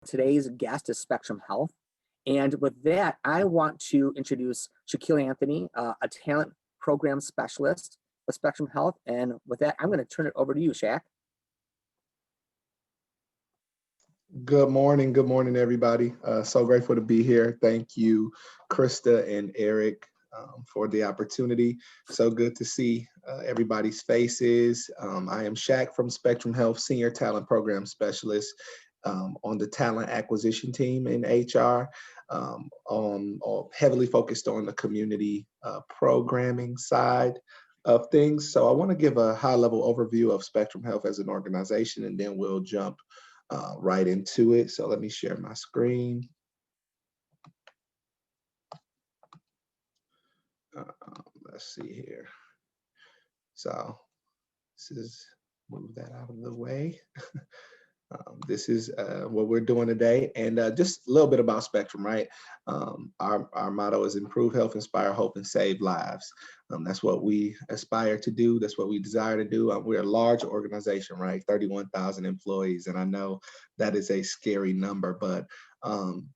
Today's guest is Spectrum Health. And with that, I want to introduce Shaquille Anthony, a talent program specialist with Spectrum Health. And with that, I'm going to turn it over to you, Shaq. Good morning, everybody. So grateful to be here. Thank you, Krista and Eric, for the opportunity. So good to see everybody's faces. I am Shaq from Spectrum Health, Senior Talent Program Specialist on the talent acquisition team in HR, heavily focused on the community programming side of things. So I want to give a high-level overview of Spectrum Health as an organization, and then we'll jump right into it. So let me share my screen. Let's see here. So move that out of the way. This is what we're doing today. And just a little bit about Spectrum, right? Our motto is improve health, inspire hope, and save lives. That's what we aspire to do. That's what we desire to do. We're a large organization, right? 31,000 employees. And I know that is a scary number, but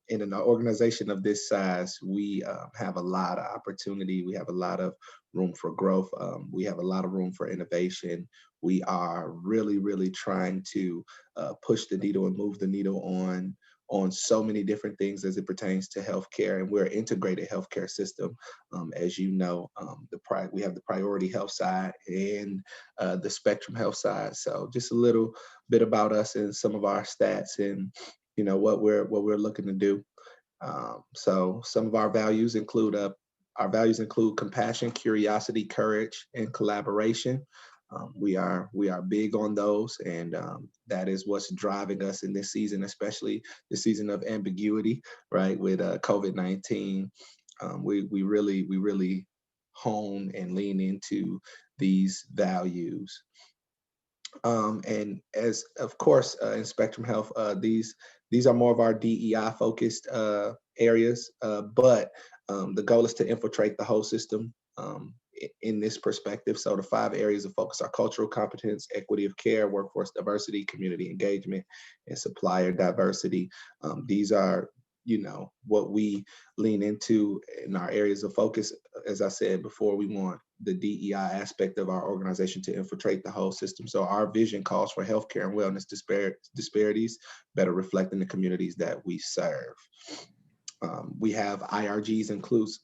in an organization of this size, we have a lot of opportunity. We have a lot of room for growth. We have a lot of room for innovation. We are really, really trying to push the needle and move the needle on so many different things as it pertains to healthcare. And we're an integrated healthcare system. As you know, we have the priority health side and the Spectrum Health side. So just a little bit about us and some of our stats and what we're looking to do. So some of our values include compassion, curiosity, courage, and collaboration. We are big on those, and that is what's driving us in this season, especially the season of ambiguity, right? With COVID-19, we really hone and lean into these values. And as of course in Spectrum Health, these are more of our DEI focused areas, but the goal is to infiltrate the whole system. In this perspective. So the 5 areas of focus are cultural competence, equity of care, workforce diversity, community engagement, and supplier diversity. These are, what we lean into in our areas of focus. As I said before, we want the DEI aspect of our organization to infiltrate the whole system. So our vision calls for healthcare and wellness disparities better reflecting the communities that we serve. We have IRGs,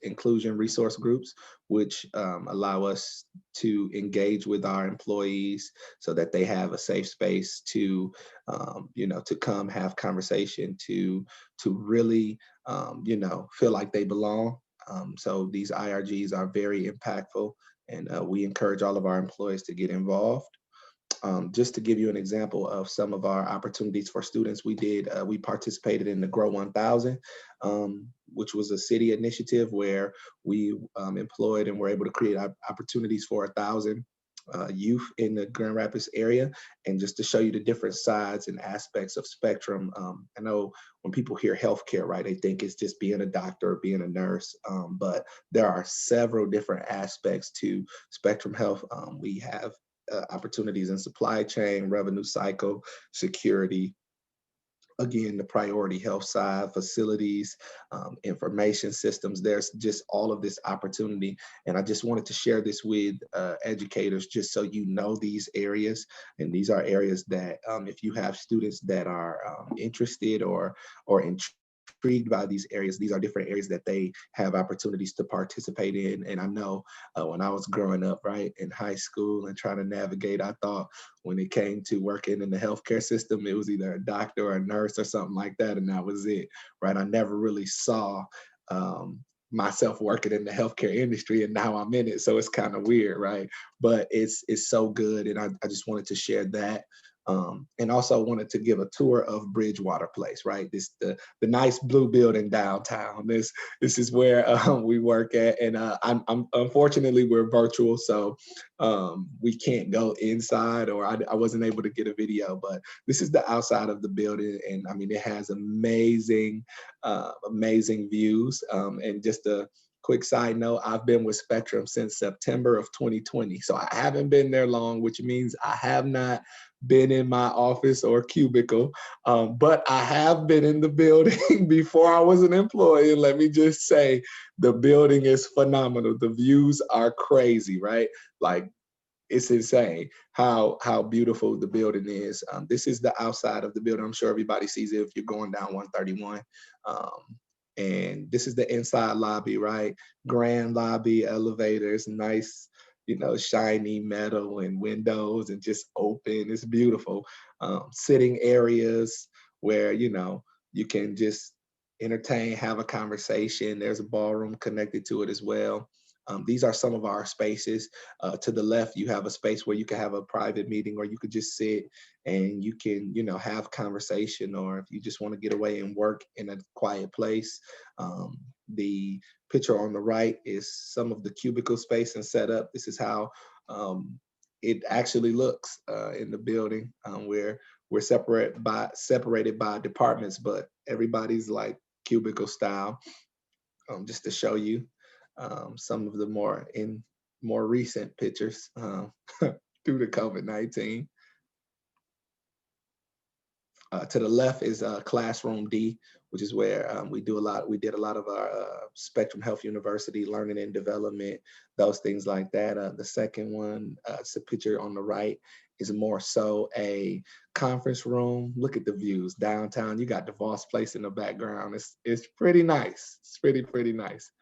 inclusion resource groups, which allow us to engage with our employees so that they have a safe space to, to come have conversation, to really, feel like they belong. So these IRGs are very impactful, and we encourage all of our employees to get involved. Just to give you an example of some of our opportunities for students, we participated in the Grow 1000, which was a city initiative where we employed and were able to create opportunities for 1,000 youth in the Grand Rapids area. And just to show you the different sides and aspects of Spectrum, I know when people hear healthcare, right, they think it's just being a doctor, being a nurse, but there are several different aspects to Spectrum Health. We have opportunities in supply chain, revenue cycle, security, again, the priority health side, facilities, information systems. There's just all of this opportunity. And I just wanted to share this with educators, just so you know these areas. And these are areas that if you have students that are interested or intrigued by these areas, these are different areas that they have opportunities to participate in. And I know when I was growing up, right, in high school and trying to navigate, I thought when it came to working in the healthcare system, it was either a doctor or a nurse or something like that, and that was it, right? I never really saw myself working in the healthcare industry, and now I'm in it, so it's kind of weird, right? But it's so good, and I just wanted to share that. And also wanted to give a tour of Bridgewater Place, right? This the nice blue building downtown. This is where we work at, and I'm unfortunately we're virtual, so we can't go inside, or I wasn't able to get a video. But this is the outside of the building, and I mean it has amazing views. And just a quick side note, I've been with Spectrum since September of 2020. So I haven't been there long, which means I have not been in my office or cubicle, but I have been in the building before I was an employee. And let me just say, the building is phenomenal. The views are crazy, right? Like, it's insane how beautiful the building is. This is the outside of the building. I'm sure everybody sees it if you're going down 131. And this is the inside lobby, right? Grand lobby, elevators, nice, shiny metal and windows and just open. It's beautiful. Sitting areas where, you can just entertain, have a conversation. There's a ballroom connected to it as well. These are some of our spaces. To the left, you have a space where you can have a private meeting, or you could just sit and you can, have conversation, or if you just want to get away and work in a quiet place. The picture on the right is some of the cubicle space and setup. This is how it actually looks in the building, where we're separated by departments, but everybody's like cubicle style. Just to show you some of the more recent pictures due to COVID-19. To the left is Classroom D, which is where we did a lot of our Spectrum Health University learning and development, those things like that. The second one, it's a picture on the right, is more so a conference room. Look at the views downtown. You got DeVos Place in the background. It's pretty nice. It's pretty nice.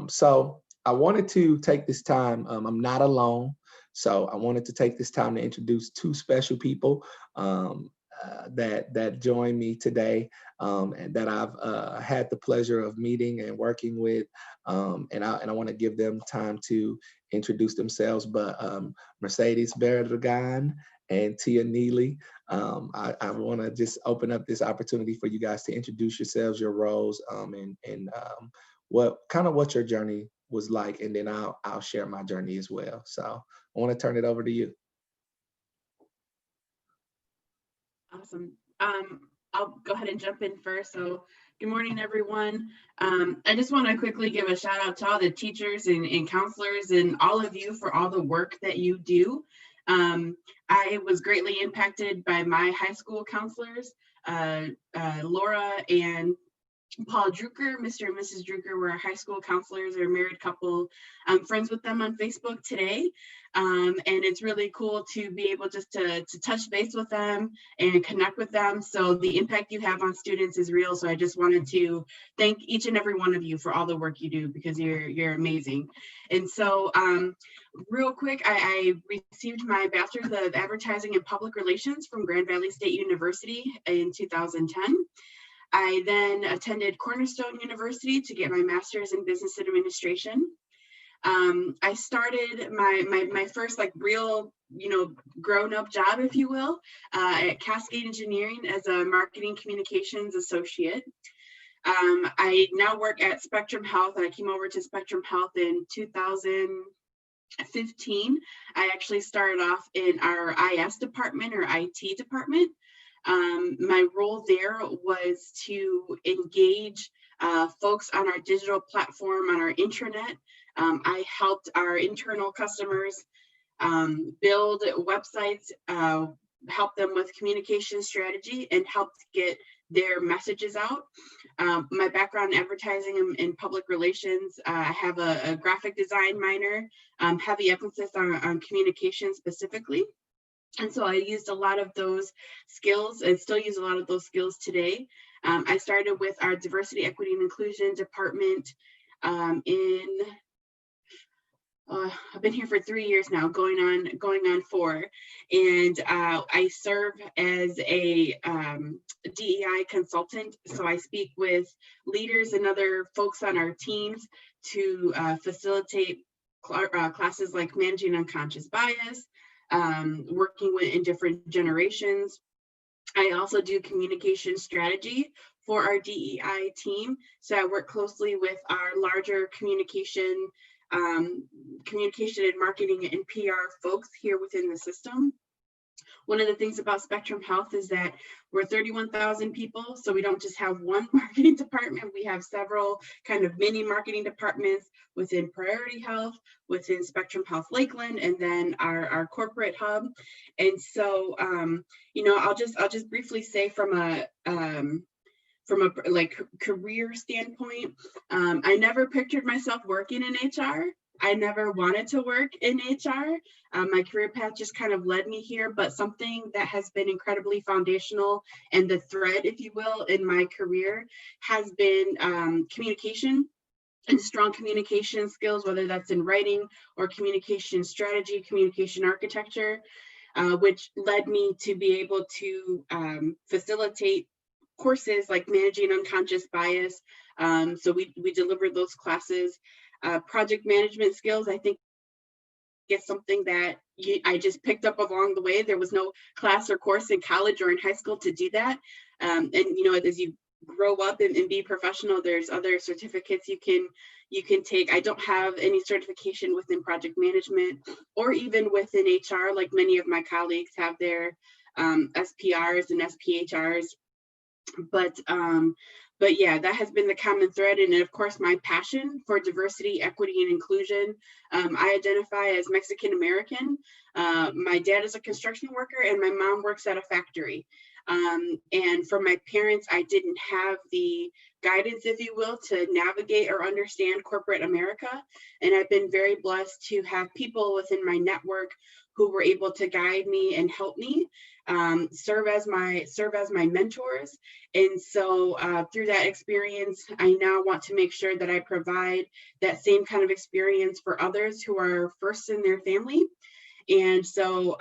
So I wanted to take this time. I'm not alone, so I wanted to take this time to introduce two special people that joined me today, and that I've had the pleasure of meeting and working with, and I want to give them time to introduce themselves. But Mercedes Berdragan and Tia Neely, I want to just open up this opportunity for you guys to introduce yourselves, your roles, and what your journey was like, and then I'll share my journey as well. So I want to turn it over to you. Awesome. I'll go ahead and jump in first. So good morning, everyone. I just want to quickly give a shout out to all the teachers and counselors and all of you for all the work that you do. I was greatly impacted by my high school counselors. Laura and Paul Drucker, Mr. and Mrs. Drucker, were our high school counselors. They're a married couple. I'm friends with them on Facebook today. And it's really cool to be able just to touch base with them and connect with them. So the impact you have on students is real. So I just wanted to thank each and every one of you for all the work you do, because you're amazing. And so real quick, I received my bachelor's of advertising and public relations from Grand Valley State University in 2010. I then attended Cornerstone University to get my master's in business administration. I started my first real, grown-up job, if you will, at Cascade Engineering as a marketing communications associate. I now work at Spectrum Health. I came over to Spectrum Health in 2015. I actually started off in our IS department, or IT department. My role there was to engage folks on our digital platform, on our intranet. I helped our internal customers build websites, help them with communication strategy, and helped get their messages out. My background in advertising and public relations, I have a graphic design minor, heavy emphasis on communication specifically. And so I used a lot of those skills and still use a lot of those skills today. I started with our diversity, equity, and inclusion department I've been here for 3 years now, going on 4. And I serve as a DEI consultant. So I speak with leaders and other folks on our teams to facilitate classes like managing unconscious bias, working in different generations. I also do communication strategy for our DEI team. So I work closely with our larger communication and marketing and PR folks here within the system. one of the things about Spectrum Health is that we're 31,000 people. So we don't just have one marketing department. We have several kind of mini marketing departments within Priority Health, within Spectrum Health Lakeland, and then our corporate hub. And so, you know, I'll just briefly say from a like career standpoint, I never pictured myself working in HR. I never wanted to work in HR. My career path just kind of led me here, but something that has been incredibly foundational and the thread, if you will, in my career has been communication and strong communication skills, whether that's in writing or communication strategy, communication architecture, which led me to be able to facilitate courses like managing unconscious bias. So we delivered those classes. Project management skills, I think, it's something that I just picked up along the way. There was no class or course in college or in high school to do that. And you know, as you grow up and be professional, there's other certificates you can take. I don't have any certification within project management or even within HR, like many of my colleagues have their SPRs and SPHRs. But yeah, that has been the common thread. And of course, my passion for diversity, equity, and inclusion. I identify as Mexican American. My dad is a construction worker and my mom works at a factory. And for my parents, I didn't have the guidance, if you will, to navigate or understand corporate America. And I've been very blessed to have people within my network who were able to guide me and help me, serve as my mentors. And so through that experience, I now want to make sure that I provide that same kind of experience for others who are first in their family. And so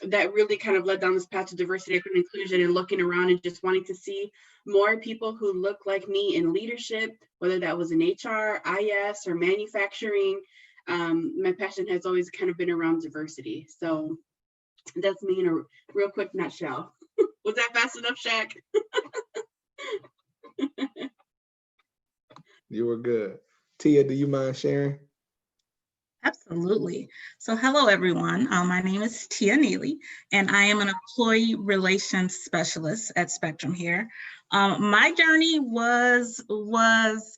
that really kind of led down this path to diversity, equity, and inclusion, and looking around and just wanting to see more people who look like me in leadership, whether that was in HR, IS, or manufacturing. My passion has always kind of been around diversity. So that's me in a real quick nutshell. Was that fast enough, Shaq? You were good. Tia, do you mind sharing? Absolutely. So hello, everyone. My name is Tia Neely, and I am an employee relations specialist at Spectrum here. My journey was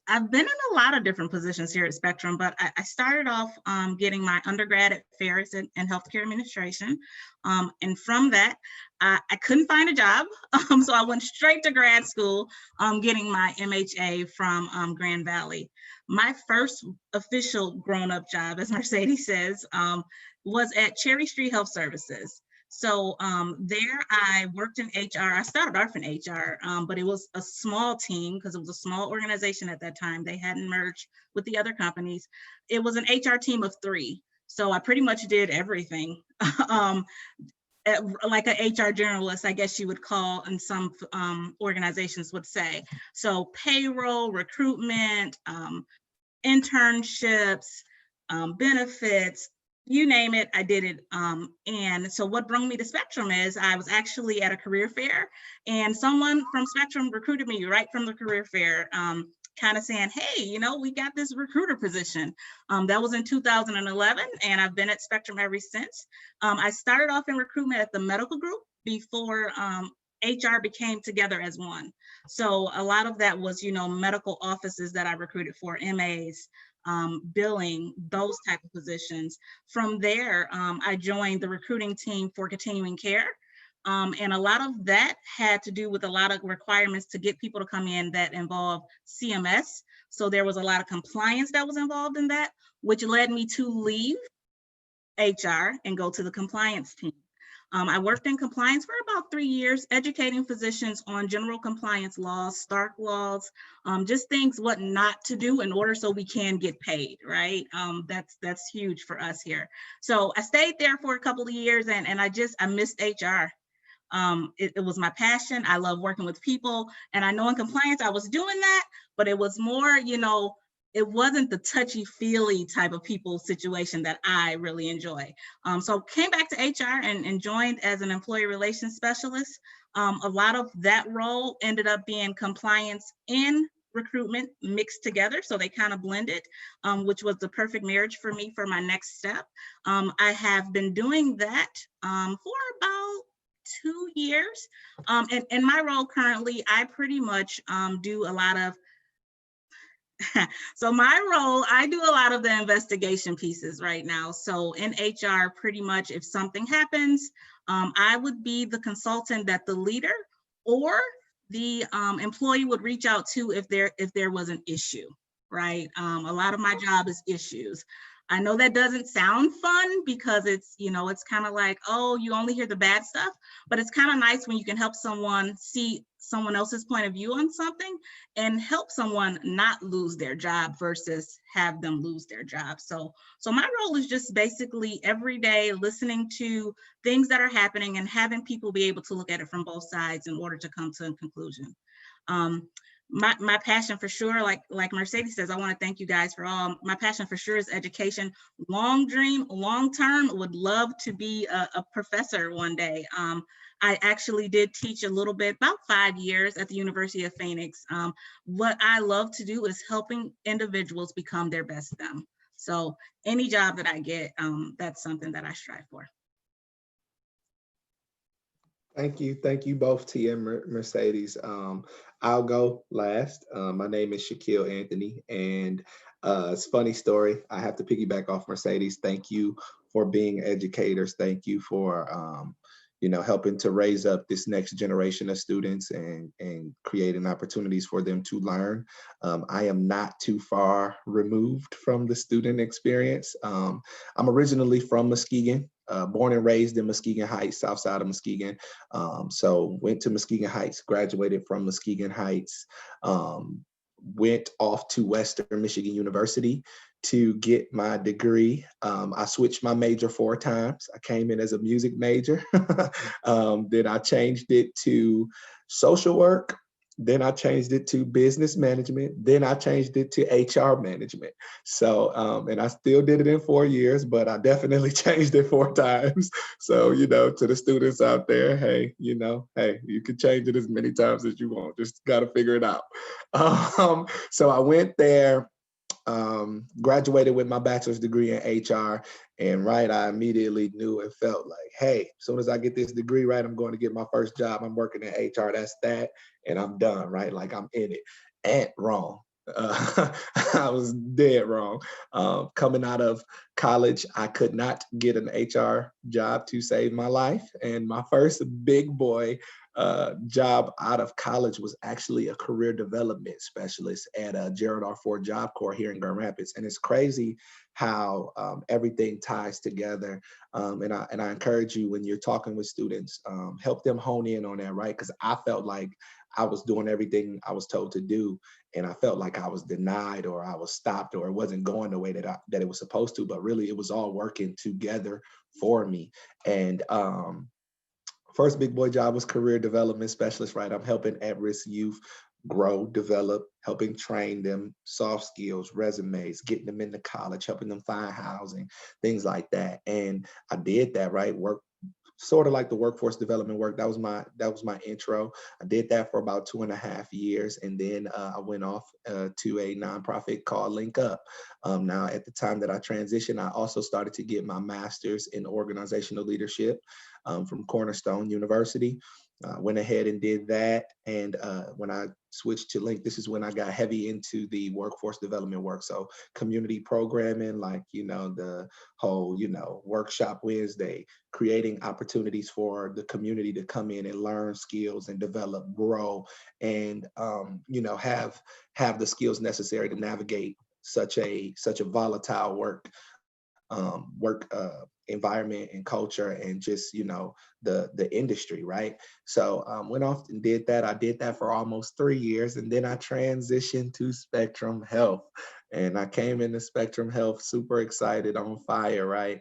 I've been in a lot of different positions here at Spectrum, but I started off getting my undergrad at Ferris in healthcare administration. And from that, I couldn't find a job. So I went straight to grad school, getting my MHA from Grand Valley. My first official grown-up job, as Mercedes says, was at Cherry Street Health Services. So there I worked in HR. I started off in HR, but it was a small team because it was a small organization at that time. They hadn't merged with the other companies. It was an HR team of 3. So I pretty much did everything. Like an HR generalist, I guess you would call, and some organizations would say. So payroll, recruitment, internships, benefits, you name it, I did it. And so what brought me to Spectrum is I was actually at a career fair and someone from Spectrum recruited me right from the career fair, kind of saying, hey, you know, we got this recruiter position. That was in 2011, and I've been at Spectrum ever since. I started off in recruitment at the medical group before HR became together as one. So a lot of that was, you know, medical offices that I recruited for, MAs, billing, those type of positions. From there, I joined the recruiting team for continuing care. And a lot of that had to do with a lot of requirements to get people to come in that involve CMS. So there was a lot of compliance that was involved in that, which led me to leave HR and go to the compliance team. I worked in compliance for about 3 years, educating physicians on general compliance laws, Stark laws, just things what not to do in order so we can get paid, right? That's huge for us here. So I stayed there for a couple of years and I missed HR. It was my passion. I love working with people. And I know in compliance, I was doing that, but it was more, you know, it wasn't the touchy-feely type of people situation that I really enjoy. So came back to HR and joined as an employee relations specialist. A lot of that role ended up being compliance in recruitment mixed together. So they kind of blended, which was the perfect marriage for me for my next step. I have been doing that for about 2 years. And in my role currently, I pretty much do a lot of so my role, I do a lot of the investigation pieces right now. So in HR, pretty much if something happens, I would be the consultant that the leader or the employee would reach out to if there was an issue, right? A lot of my job is issues. I know that doesn't sound fun because it's, it's kind of like, oh, you only hear the bad stuff, but it's kind of nice when you can help someone see someone else's point of view on something and help someone not lose their job versus have them lose their job. So my role is just basically every day listening to things that are happening and having people be able to look at it from both sides in order to come to a conclusion. My passion for sure, like Mercedes says, I want to thank you guys for all. My passion for sure is education. Long dream, long term, would love to be a professor one day. I actually did teach a little bit, about 5 years at the University of Phoenix. What I love to do is helping individuals become their best them. So any job that I get, that's something that I strive for. Thank you both, Tia and Mercedes. I'll go last. My name is Shaquille Anthony, and it's a funny story. I have to piggyback off Mercedes. Thank you for being educators. Thank you for helping to raise up this next generation of students and creating opportunities for them to learn. I am not too far removed from the student experience. I'm originally from Muskegon. Born and raised in Muskegon Heights, south side of Muskegon. So went to Muskegon Heights, graduated from Muskegon Heights, went off to Western Michigan University to get my degree. I switched my major 4 times. I came in as a music major. Then I changed it to social work. Then I changed it to business management. Then I changed it to HR management. So, and I still did it in 4 years, but I definitely changed it 4 times. So, to the students out there, hey, you can change it as many times as you want. Just got to figure it out. So I went there, graduated with my bachelor's degree in HR, and I immediately knew and felt like, hey, as soon as I get this degree, I'm going to get my first job. I'm working in HR, that's that, and I'm done, like I'm in it. And wrong. I was dead wrong. Coming out of college, I could not get an HR job to save my life. And my first big boy job out of college was actually a career development specialist at Gerald R. Ford Job Corps here in Grand Rapids. And it's crazy how everything ties together. And I encourage you, when you're talking with students, help them hone in on that, because I felt like I was doing everything I was told to do, and I felt like I was denied, or I was stopped, or it wasn't going the way that it was supposed to. But really, it was all working together for me. And first big boy job was career development specialist. I'm helping at-risk youth grow, develop, helping train them, soft skills, resumes, getting them into college, helping them find housing, things like that. And I did that, work sort of like the workforce development work. That was my intro. I did that for about 2.5 years. And then I went off to a nonprofit called Link Up. Now, at the time that I transitioned, I also started to get my master's in organizational leadership from Cornerstone University. Went ahead and did that. And when I switched to Link, this is when I got heavy into the workforce development work. So community programming, the whole, Workshop Wednesday, creating opportunities for the community to come in and learn skills and develop, grow, and, have the skills necessary to navigate such a volatile work environment and culture, and just the industry, So went off and did that. I did that for almost 3 years, and then I transitioned to Spectrum Health, and I came into Spectrum Health super excited, on fire,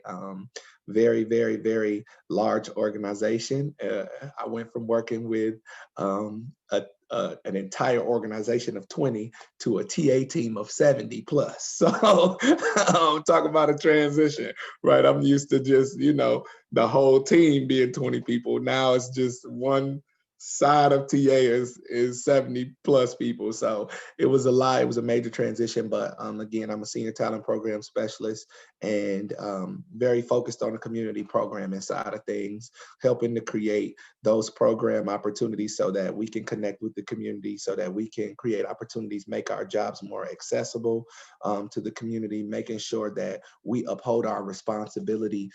very, very, very large organization. I went from working with an entire organization of 20 to a TA team of 70 plus. So talk about a transition, I'm used to just, the whole team being 20 people. Now it's just one side of TA is 70 plus people. So it was a lot. It was a major transition. But again, I'm a senior talent program specialist and very focused on the community programming side of things, helping to create those program opportunities so that we can connect with the community, so that we can create opportunities, make our jobs more accessible to the community, making sure that we uphold our responsibility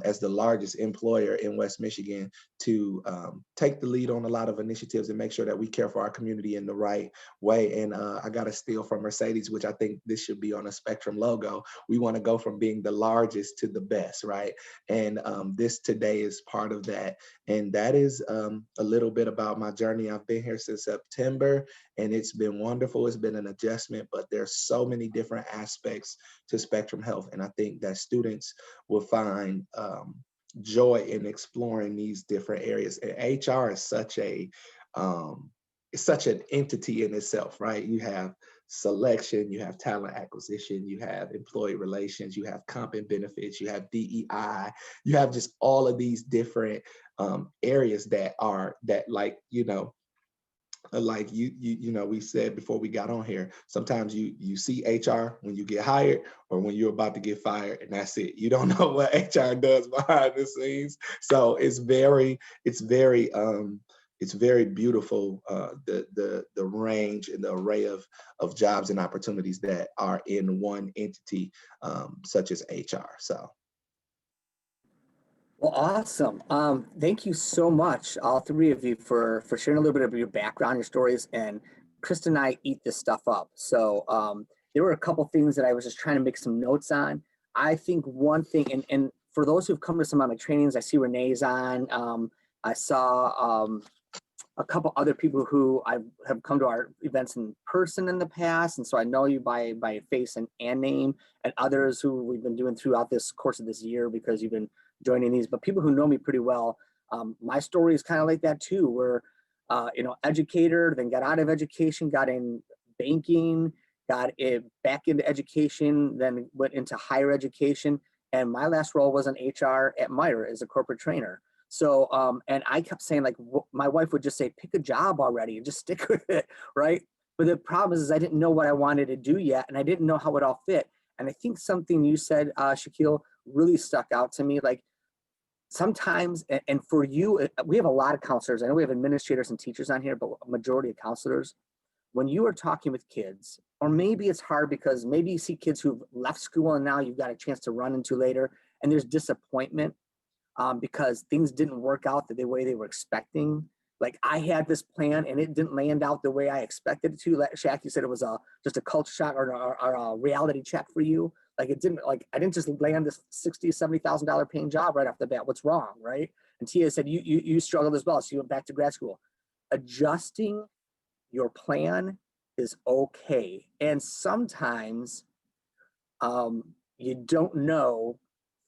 as the largest employer in West Michigan to take the lead on a lot of initiatives and make sure that we care for our community in the right way. And I got to steal from Mercedes, which I think this should be on a Spectrum logo. We want to go from being the largest to the best, right? And this today is part of that. And that is a little bit about my journey. I've been here since September and it's been wonderful. It's been an adjustment, but there's so many different aspects to Spectrum Health. And I think that students will find joy in exploring these different areas. And HR is such a it's such an entity in itself, right? You have selection, you have talent acquisition, you have employee relations, you have comp and benefits, you have DEI, you have just all of these different areas that like, you know, like you know, we said before we got on here, sometimes you see HR when you get hired or when you're about to get fired, and that's it. You don't know what HR does behind the scenes. So it's very beautiful, the range and the array of jobs and opportunities that are in one entity, such as HR. So. Well, awesome. Thank you so much, all three of you, for sharing a little bit of your background, your stories. And Krista and I eat this stuff up. So there were a couple things that I was just trying to make some notes on. I think one thing, and for those who've come to some of my trainings, I see Renee's on. I saw a couple other people who have come to our events in person in the past. And so I know you by face and name, and others who we've been doing throughout this course of this year because you've been joining these. But people who know me pretty well, my story is kind of like that too, where, you know, educator, then got out of education, got in banking, got it back into education, then went into higher education. And my last role was in HR at Meyer as a corporate trainer. So, and I kept saying, like, my wife would just say, pick a job already and just stick with it, right? But the problem is I didn't know what I wanted to do yet, and I didn't know how it all fit. And I think something you said, Shaquille, really stuck out to me. Like, sometimes, and for you, we have a lot of counselors. I know we have administrators and teachers on here, but a majority of counselors, when you are talking with kids, or maybe it's hard because maybe you see kids who've left school and now you've got a chance to run into later, and there's disappointment because things didn't work out the way they were expecting. Like, I had this plan and it didn't land out the way I expected it to. Like Shaq, you said it was just a culture shock or a reality check for you. Like, it didn't, like, I didn't just land this $60,000, $70,000 paying job right off the bat. What's wrong, right? And Tia said you struggled as well, so you went back to grad school. Adjusting your plan is okay, and sometimes you don't know.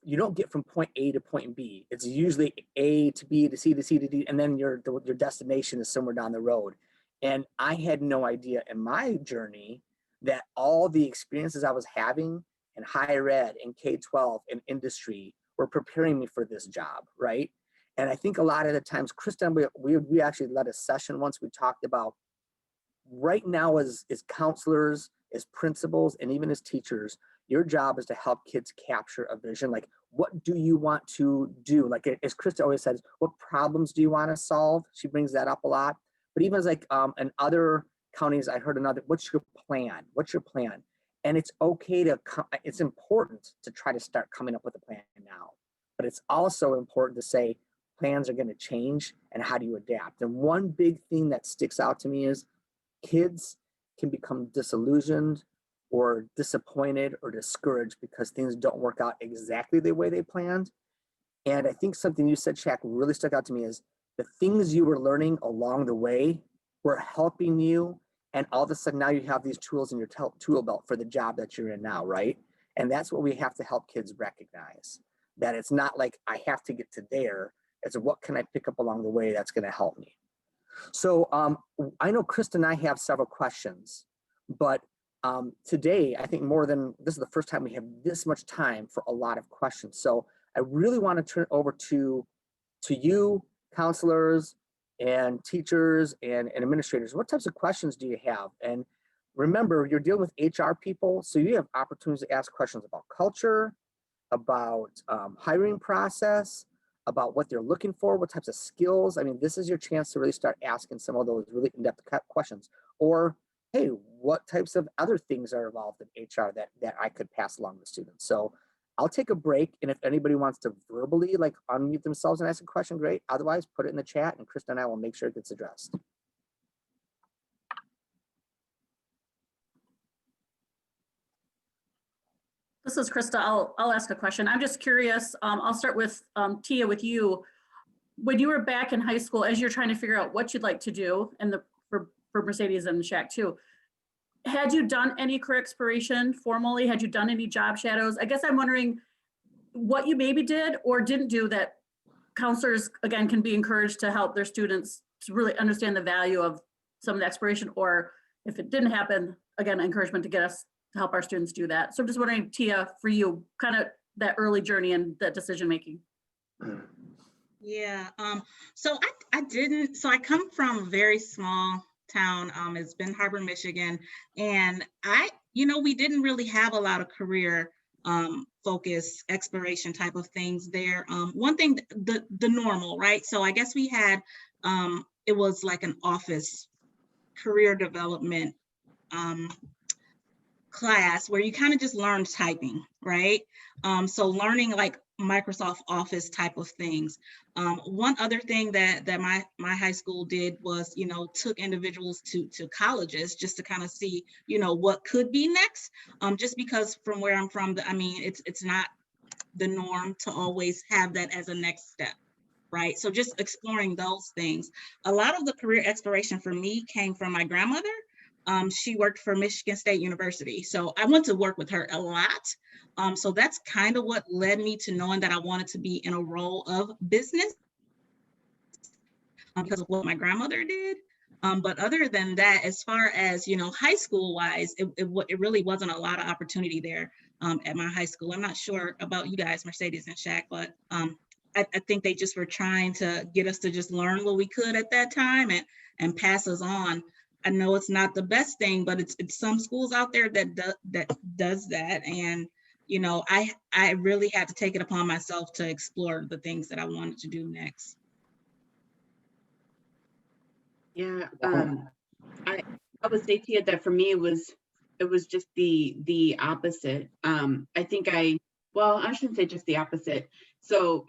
You don't get from point A to point B. It's usually A to B to C to C to D, and then your destination is somewhere down the road. And I had no idea in my journey that all the experiences I was having in higher ed, in K-12, in industry were preparing me for this job, right? And I think a lot of the times, Kristen, we actually led a session once. We talked about right now as counselors, as principals, and even as teachers, your job is to help kids capture a vision. Like, what do you want to do? Like, as Krista always says, what problems do you want to solve? She brings that up a lot. But even as like in other counties, I heard another, what's your plan? What's your plan? And it's okay to, it's important to try to start coming up with a plan now. But it's also important to say, plans are going to change, and how do you adapt? And one big thing that sticks out to me is kids can become disillusioned or disappointed or discouraged because things don't work out exactly the way they planned. And I think something you said, Shaq, really stuck out to me is the things you were learning along the way were helping you. And all of a sudden now you have these tools in your tool belt for the job that you're in now, right? And that's what we have to help kids recognize, that it's not like I have to get to there. It's what can I pick up along the way that's going to help me. So I know Krista and I have several questions, but today, I think this is the first time we have this much time for a lot of questions. So I really want to turn it over to you, counselors, and teachers and administrators, what types of questions do you have? And remember, you're dealing with HR people, so you have opportunities to ask questions about culture, about hiring process, about what they're looking for, what types of skills. I mean, this is your chance to really start asking some of those really in-depth questions. Or, hey, what types of other things are involved in HR that I could pass along to students? So I'll take a break, and if anybody wants to verbally like unmute themselves and ask a question, great. Otherwise, put it in the chat, and Krista and I will make sure it gets addressed. This is Krista. I'll ask a question. I'm just curious. I'll start with Tia, with you. When you were back in high school, as you're trying to figure out what you'd like to do, and for Mercedes and Shaq too, had you done any career exploration formally? Had you done any job shadows? I guess I'm wondering what you maybe did or didn't do that counselors, again, can be encouraged to help their students to really understand the value of some of the exploration, or if it didn't happen, again, encouragement to get us to help our students do that. So I'm just wondering, Tia, for you, kind of that early journey and that decision making. Yeah, so I didn't, so I come from a very small town, it's Benton Harbor, Michigan, and we didn't really have a lot of career focus exploration type of things there. One thing, the normal, right? So I guess we had, it was like an office career development class where you kind of just learned typing, right? So learning like Microsoft Office type of things. One other thing that my high school did was, took individuals to colleges just to kind of see, what could be next. Just because from where I'm from, it's not the norm to always have that as a next step, right? So just exploring those things. A lot of the career exploration for me came from my grandmother. She worked for Michigan State University. So I went to work with her a lot. So that's kind of what led me to knowing that I wanted to be in a role of business because of what my grandmother did. But other than that, as far as, high school wise, it really wasn't a lot of opportunity there at my high school. I'm not sure about you guys, Mercedes and Shaq, but I think they just were trying to get us to just learn what we could at that time and pass us on. I know it's not the best thing, but it's some schools out there that does that. And, I really had to take it upon myself to explore the things that I wanted to do next. Yeah, I would say to you that for me, it was just the opposite. I think I shouldn't say just the opposite. So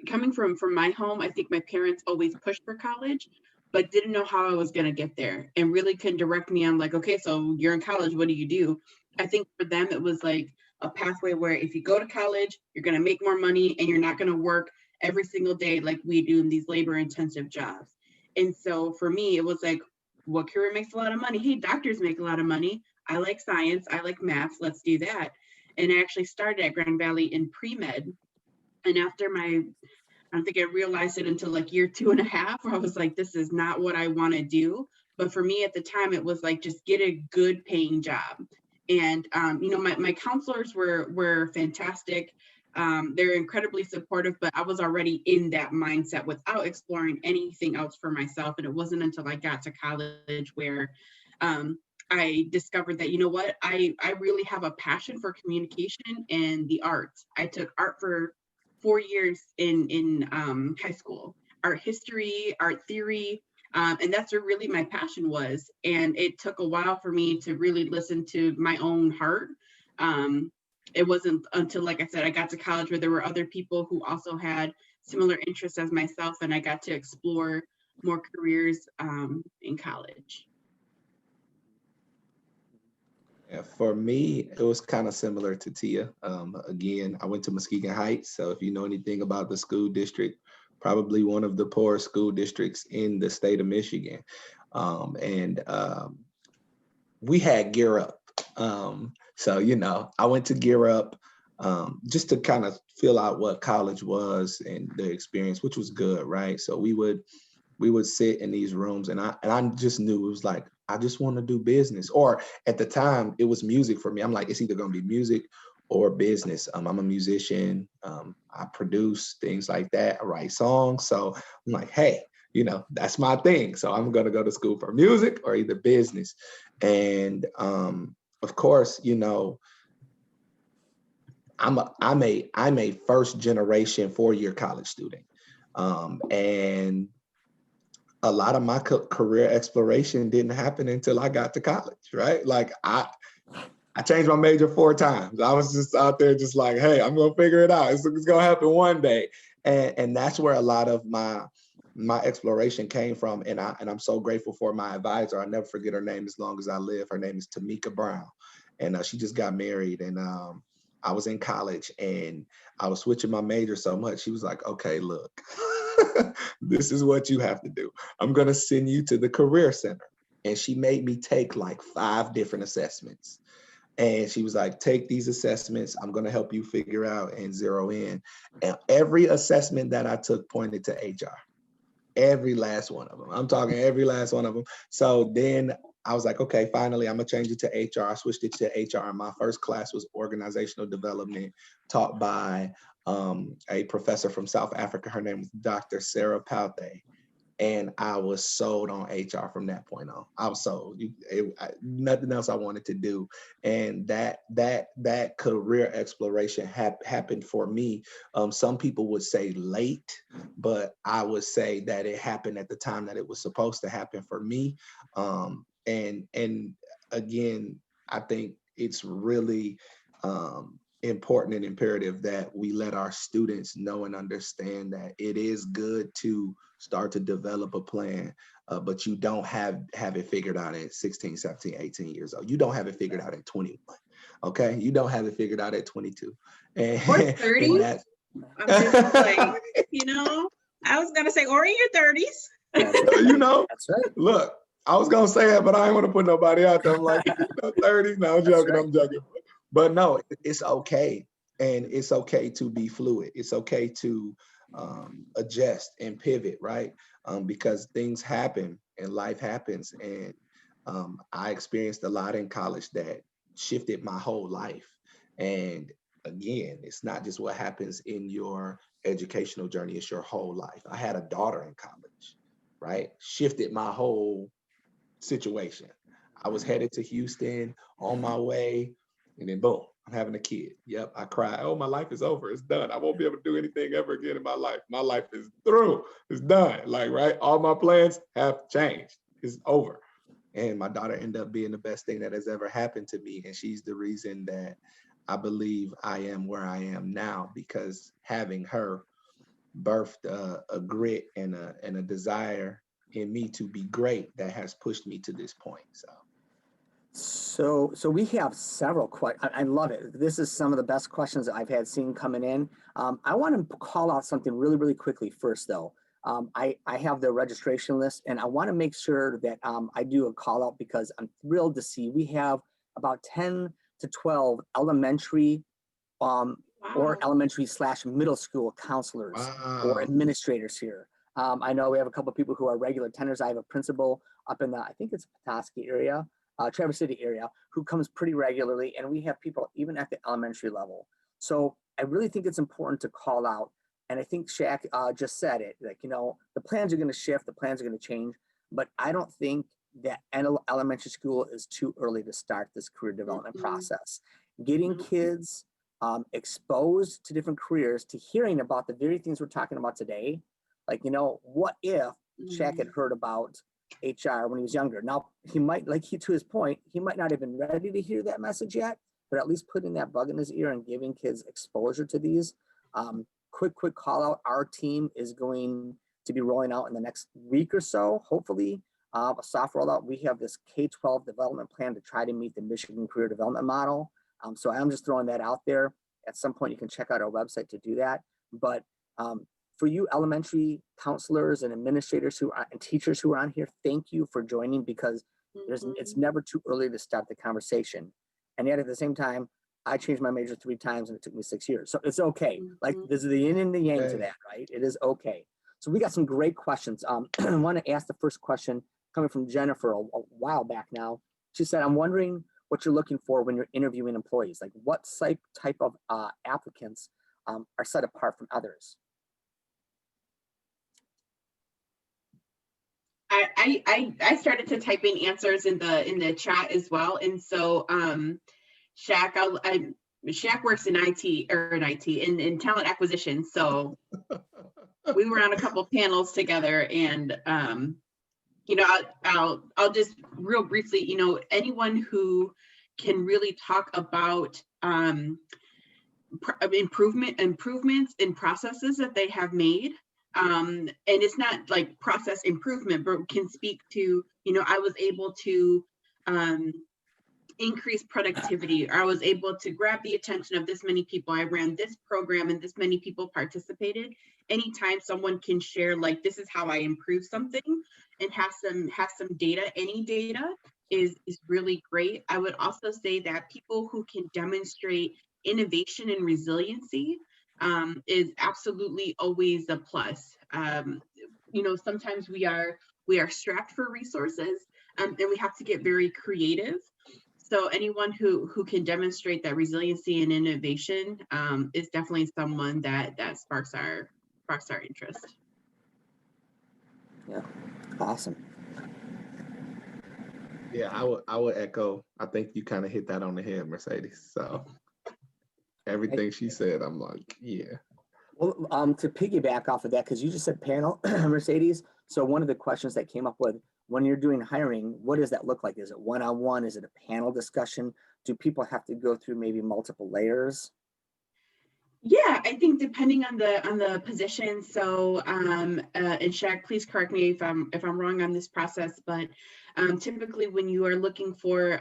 coming from my home, I think my parents always pushed for college, but didn't know how I was going to get there and really couldn't direct me on like, okay, so you're in college, what do you do? I think for them, it was like a pathway where if you go to college, you're going to make more money and you're not going to work every single day like we do in these labor intensive jobs. And so for me, it was like, what career makes a lot of money? Hey, doctors make a lot of money. I like science. I like math. Let's do that. And I actually started at Grand Valley in pre-med. And after I don't think I realized it until like year 2.5, where I was like, this is not what I want to do. But for me at the time, it was like, just get a good paying job. And, my counselors were fantastic. They're incredibly supportive, but I was already in that mindset without exploring anything else for myself. And it wasn't until I got to college where I discovered that, I really have a passion for communication and the arts. I took art for 4 years in high school, art history, art theory, and that's where really my passion was. And it took a while for me to really listen to my own heart. It wasn't until, like I said, I got to college where there were other people who also had similar interests as myself, and I got to explore more careers in college. Yeah, for me, it was kind of similar to Tia. Again, I went to Muskegon Heights. So if you know anything about the school district, probably one of the poorest school districts in the state of Michigan. We had Gear Up. So, I went to Gear Up just to kind of fill out what college was and the experience, which was good, right? So we would sit in these rooms and I just knew it was like, I just want to do business. Or at the time it was music for me. I'm like, it's either going to be music or business. I'm a musician. I produce things like that. I write songs. So I'm like, hey, you know, that's my thing. So I'm going to go to school for music or either business. And of course, you know, I'm a first generation 4-year college student. And a lot of my career exploration didn't happen until I got to college, right? Like I changed my major 4 times. I was just out there just like, hey, I'm gonna figure it out. It's gonna happen one day. And that's where a lot of my exploration came from. And I'm so grateful for my advisor. I'll never forget her name as long as I live. Her name is Tamika Brown. And she just got married. And I was in college and I was switching my major so much. She was like, okay, look, this is what you have to do. I'm gonna send you to the Career Center. And she made me take like 5 different assessments. And she was like, take these assessments. I'm going to help you figure out and zero in. And every assessment that I took pointed to HR. Every last one of them. I'm talking every last one of them. So then I was like, okay, finally, I'm going to change it to HR. I switched it to HR. And my first class was organizational development taught by a professor from South Africa. Her name was Dr. Sarah Pauthe. And I was sold on HR from that point on. I was sold. Nothing else I wanted to do. And that career exploration happened for me. Some people would say late, but I would say that it happened at the time that it was supposed to happen for me. And again, I think it's really important and imperative that we let our students know and understand that it is good to start to develop a plan, but you don't have it figured out at 16, 17, 18 years old. You don't have it figured out at 21, okay? You don't have it figured out at 22. Or 30. I'm just like, you know, I was gonna say, or in your 30s. You know, That's right. Look, I was gonna say it, but I ain't want to put nobody out there. I'm like, 30s, no, I'm joking, right. I'm joking. But no, it's okay. And it's okay to be fluid. It's okay to adjust and pivot, right? Because things happen and life happens. And I experienced a lot in college that shifted my whole life. And again, it's not just what happens in your educational journey, it's your whole life. I had a daughter in college, right? Shifted my whole situation. I was headed to Houston on my way, and then boom, I'm having a kid. Yep, I cried. Oh, my life is over. It's done. I won't be able to do anything ever again in my life. My life is through. It's done. Like, right? All my plans have changed. It's over. And my daughter ended up being the best thing that has ever happened to me. And she's the reason that I believe I am where I am now, because having her birthed a grit and a desire in me to be great that has pushed me to this point. So we have several questions. I love it. This is some of the best questions that I've had seen coming in. I want to call out something really, really quickly first, though. I have the registration list, and I want to make sure that I do a call out because I'm thrilled to see we have about 10 to 12 elementary or elementary/middle school counselors or administrators here. I know we have a couple of people who are regular attenders. I have a principal up in the, I think it's Petoskey area, Traverse City area, who comes pretty regularly, and we have people even at the elementary level. So I really think it's important to call out, and I think Shaq just said it, like, you know, the plans are going to shift, the plans are going to change, but I don't think that elementary school is too early to start this career development process. Getting kids exposed to different careers, to hearing about the very things we're talking about today, like, you know, what if Shaq had heard about HR when he was younger? Now, he might, to his point, he might not have been ready to hear that message yet, but at least putting that bug in his ear and giving kids exposure to these. Quick call out. Our team is going to be rolling out in the next week or so, hopefully, a soft rollout. We have this K-12 development plan to try to meet the Michigan Career Development Model. So I'm just throwing that out there. At some point, you can check out our website to do that. But for you elementary counselors and administrators and teachers who are on here, thank you for joining, because it's never too early to start the conversation. And yet at the same time, I changed my major 3 times and it took me 6 years. So it's okay. Like, this is the yin and the yang to that, right? It is okay. So we got some great questions. I want to ask the first question coming from Jennifer a while back now. She said, I'm wondering what you're looking for when you're interviewing employees. Like, what type of applicants are set apart from others? I started to type in answers in the chat as well, and so Shaq, Shaq works in in talent acquisition, so we were on a couple panels together, and you know, I'll just real briefly, you know, anyone who can really talk about improvements in processes that they have made. And it's not like process improvement, but can speak to, you know, I was able to increase productivity, or I was able to grab the attention of this many people. I ran this program and this many people participated. Anytime someone can share, like, this is how I improved something, and have some data, any data is really great. I would also say that people who can demonstrate innovation and resiliency is absolutely always a plus. You know, sometimes we are strapped for resources, and we have to get very creative. So anyone who can demonstrate that resiliency and innovation is definitely someone that sparks our interest. Yeah, awesome. Yeah, I would echo. I think you kind of hit that on the head, Mercedes. So everything she said, I'm like, yeah. Well, to piggyback off of that, because you just said panel, Mercedes. So one of the questions that came up with, when you're doing hiring, what does that look like? Is it one-on-one? Is it a panel discussion? Do people have to go through maybe multiple layers? Yeah, I think depending on the position. So, and Shaq, please correct me if I'm wrong on this process, but typically when you are looking for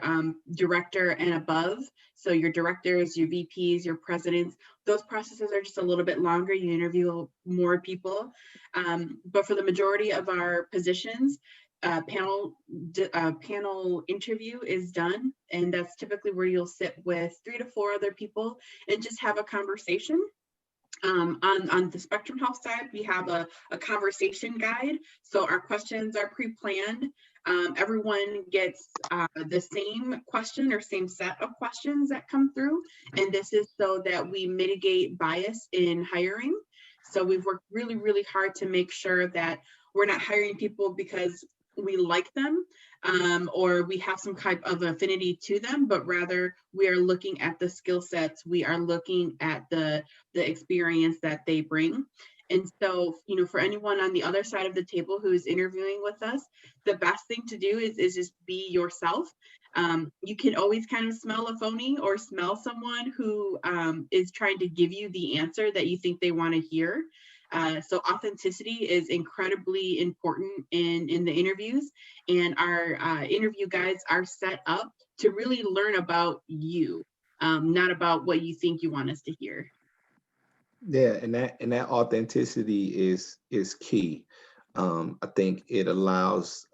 director and above, so your directors, your VPs, your presidents, those processes are just a little bit longer. You interview more people, but for the majority of our positions, panel interview is done, and that's typically where you'll sit with 3 to 4 other people and just have a conversation. On the Spectrum Health side, we have a conversation guide. So our questions are pre-planned. Everyone gets the same question or same set of questions that come through. And this is so that we mitigate bias in hiring. So we've worked really, really hard to make sure that we're not hiring people because we like them or we have some type of affinity to them, but rather we are looking at the skill sets, we are looking at the experience that they bring. And so, you know, for anyone on the other side of the table who is interviewing with us, the best thing to do is just be yourself. You can always kind of smell a phony or smell someone who is trying to give you the answer that you think they want to hear. So authenticity is incredibly important in the interviews, and our interview guides are set up to really learn about you, not about what you think you want us to hear. Yeah, and that authenticity is key. I think it allows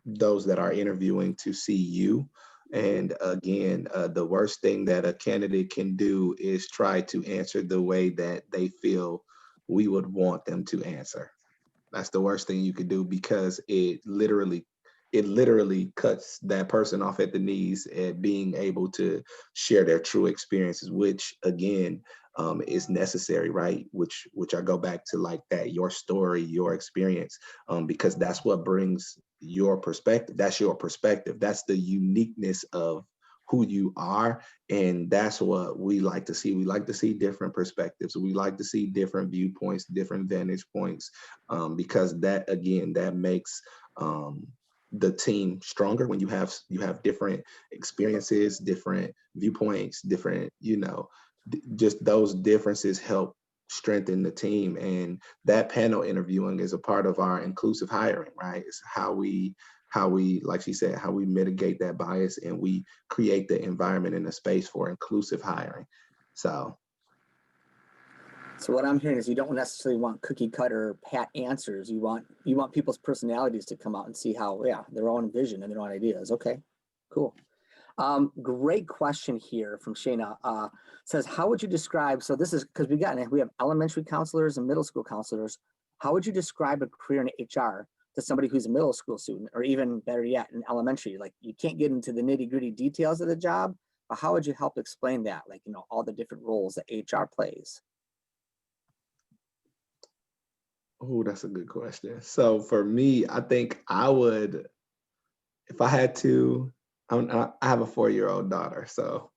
those that are interviewing to see you. And again, the worst thing that a candidate can do is try to answer the way that they feel we would want them to answer. That's the worst thing you could do, because it literally cuts that person off at the knees at being able to share their true experiences, which again is necessary, right? Which I go back to, like, that your story, your experience, because that's what brings your perspective. That's your perspective. That's the uniqueness of who you are. And that's what we like to see. We like to see different perspectives. We like to see different viewpoints, different vantage points, because that, again, that makes the team stronger when you have different experiences, different viewpoints, different, you know, just those differences help strengthen the team. And that panel interviewing is a part of our inclusive hiring, right? It's how we, like she said, how we mitigate that bias and we create the environment and the space for inclusive hiring. So what I'm hearing is you don't necessarily want cookie cutter pat answers. You want people's personalities to come out and see how, yeah, their own vision and their own ideas. Okay, cool. Great question here from Shayna. Says, how would you describe, so this is because we have elementary counselors and middle school counselors. How would you describe a career in HR to somebody who's a middle school student, or even better yet, in elementary? Like, you can't get into the nitty gritty details of the job, but how would you help explain that? Like, you know, all the different roles that HR plays. Oh, that's a good question. So for me, I think I would, if I had to, I have a 4-year-old daughter, so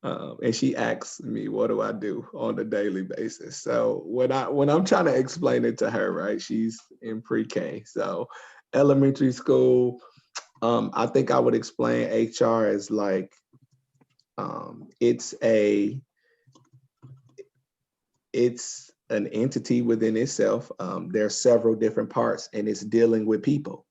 and she asks me, what do I do on a daily basis? So when I'm trying to explain it to her, right, she's in pre-K, so elementary school, I think I would explain HR as like, it's an entity within itself. There are several different parts, and it's dealing with people.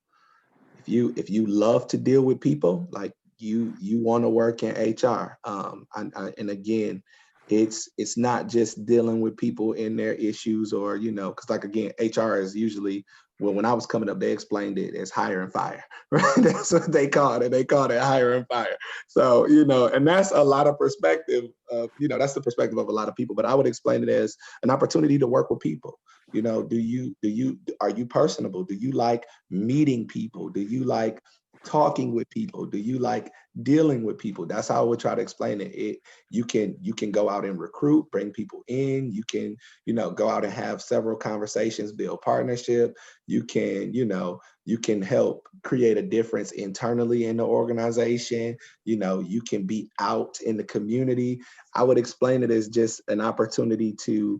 If you love to deal with people, like you want to work in HR. And again, it's not just dealing with people in their issues, or because like again, HR is usually, well, when I was coming up, they explained it as hire and fire, right? That's what they called it. They called it hire and fire. So and that's a lot of perspective. That's the perspective of a lot of people. But I would explain it as an opportunity to work with people. Are you personable? Do you like meeting people? Do you like talking with people? Do you like dealing with people? That's how I would try to explain it. You can go out and recruit, bring people in. You can, go out and have several conversations, build partnership. You can help create a difference internally in the organization. You can be out in the community. I would explain it as just an opportunity to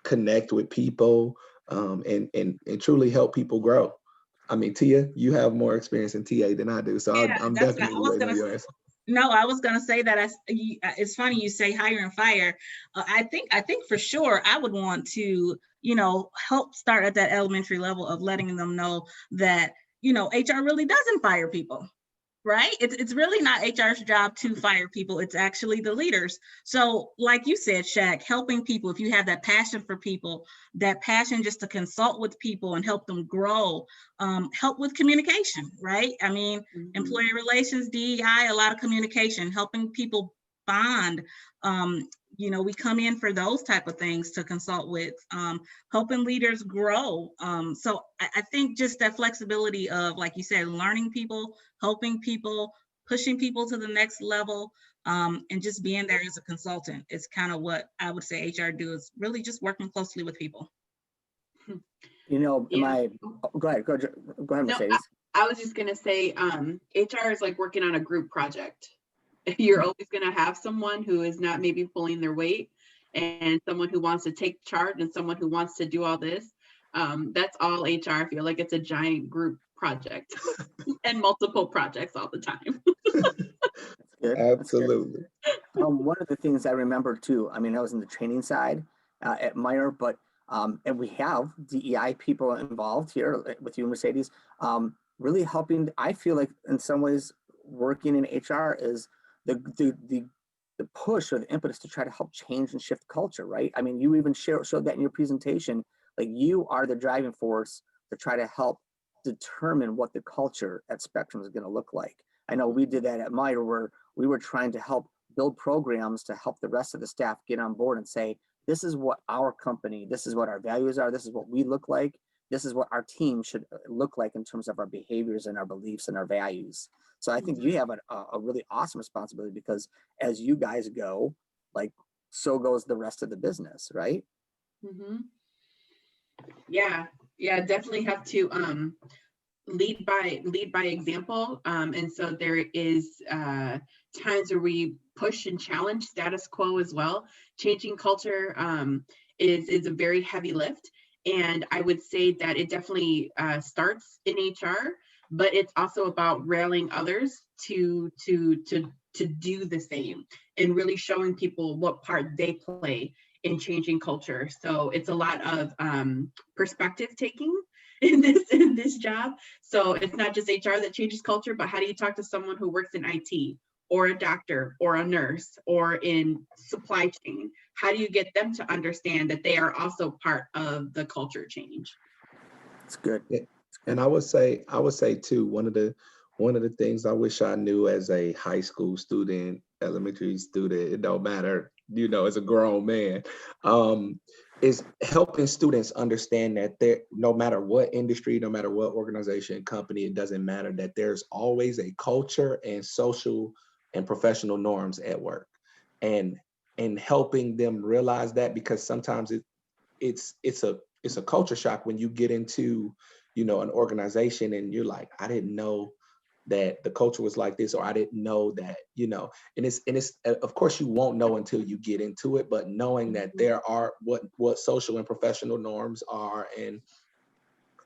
connect with people, and truly help people grow. I mean, Tia, you have more experience in TA than I do, so Yeah, I'm that's what definitely I was waiting on gonna your answer. No, I was gonna say that it's funny you say hire and fire. I think for sure I would want to, help start at that elementary level of letting them know that, HR really doesn't fire people. Right? It's really not HR's job to fire people. It's actually the leaders. So like you said, Shaq, helping people, if you have that passion for people, that passion just to consult with people and help them grow, help with communication, right? I mean, employee relations, DEI, a lot of communication, helping people bond. We come in for those type of things to consult with, helping leaders grow. So I think just that flexibility of, like you said, learning people, helping people, pushing people to the next level, and just being there as a consultant is kind of what I would say HR do, is really just working closely with people. Go ahead, No, Mercedes. I was just gonna say, HR is like working on a group project. You're always gonna have someone who is not maybe pulling their weight, and someone who wants to take charge, and someone who wants to do all this. That's all HR. I feel like it's a giant group project and multiple projects all the time. Good. Absolutely. One of the things I remember too, I was in the training side at Meyer, but and we have DEI people involved here with you, Mercedes, really helping. I feel like in some ways working in HR is the push or the impetus to try to help change and shift culture, right? You even showed that in your presentation, like you are the driving force to try to help determine what the culture at Spectrum is going to look like. I know we did that at Meyer, where we were trying to help build programs to help the rest of the staff get on board and say, this is what our company, this is what our values are, this is what we look like, this is what our team should look like in terms of our behaviors and our beliefs and our values. So I think you have a really awesome responsibility, because as you guys go, like, so goes the rest of the business, right? Mm-hmm. Yeah, definitely have to lead by example. And so there is times where we push and challenge status quo as well. Changing culture is a very heavy lift. And I would say that it definitely starts in HR, but it's also about rallying others to do the same, and really showing people what part they play in changing culture. So it's a lot of perspective taking in this job. So it's not just HR that changes culture, but how do you talk to someone who works in IT, or a doctor, or a nurse, or in supply chain? How do you get them to understand that they are also part of the culture change? It's good. And I would say too, one of the things I wish I knew as a high school student, elementary student, it don't matter, as a grown man, is helping students understand that no matter what industry, no matter what organization, company, it doesn't matter, that there's always a culture and social and professional norms at work, and helping them realize that, because sometimes it's a culture shock when you get into, an organization and you're like, I didn't know that the culture was like this, or I didn't know that, and it's of course you won't know until you get into it, but knowing that there are what social and professional norms are, and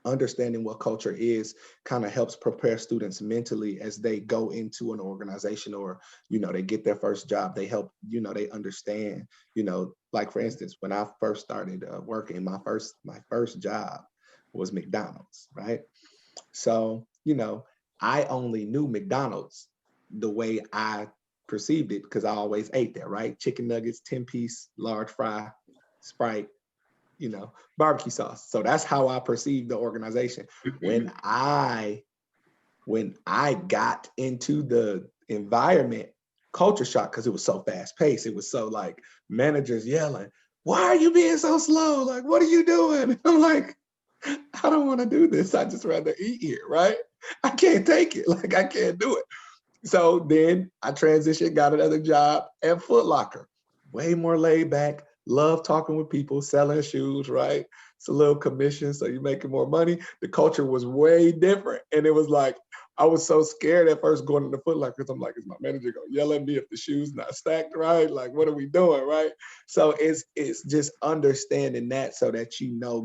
understanding what culture is kind of helps prepare students mentally as they go into an organization, or they get their first job. They help, they understand, like for instance, when I first started working, my first job was McDonald's, right? So I only knew McDonald's the way I perceived it because I always ate there, right? Chicken nuggets, 10-piece, large fry, Sprite, barbecue sauce. So that's how I perceived the organization. When I got into the environment, culture shock, because it was so fast paced. It was so like managers yelling, "Why are you being so slow? Like, what are you doing?" I'm like, I don't want to do this. I just rather eat here, right? I can't take it. Like, I can't do it. So then I transitioned, got another job at Foot Locker, way more laid back. Love talking with people, selling shoes, right? It's a little commission, so you're making more money. The culture was way different. And it was like, I was so scared at first going into Foot Locker, because I'm like, is my manager gonna yell at me if the shoe's not stacked right? Like, what are we doing, right? So it's just understanding that, so that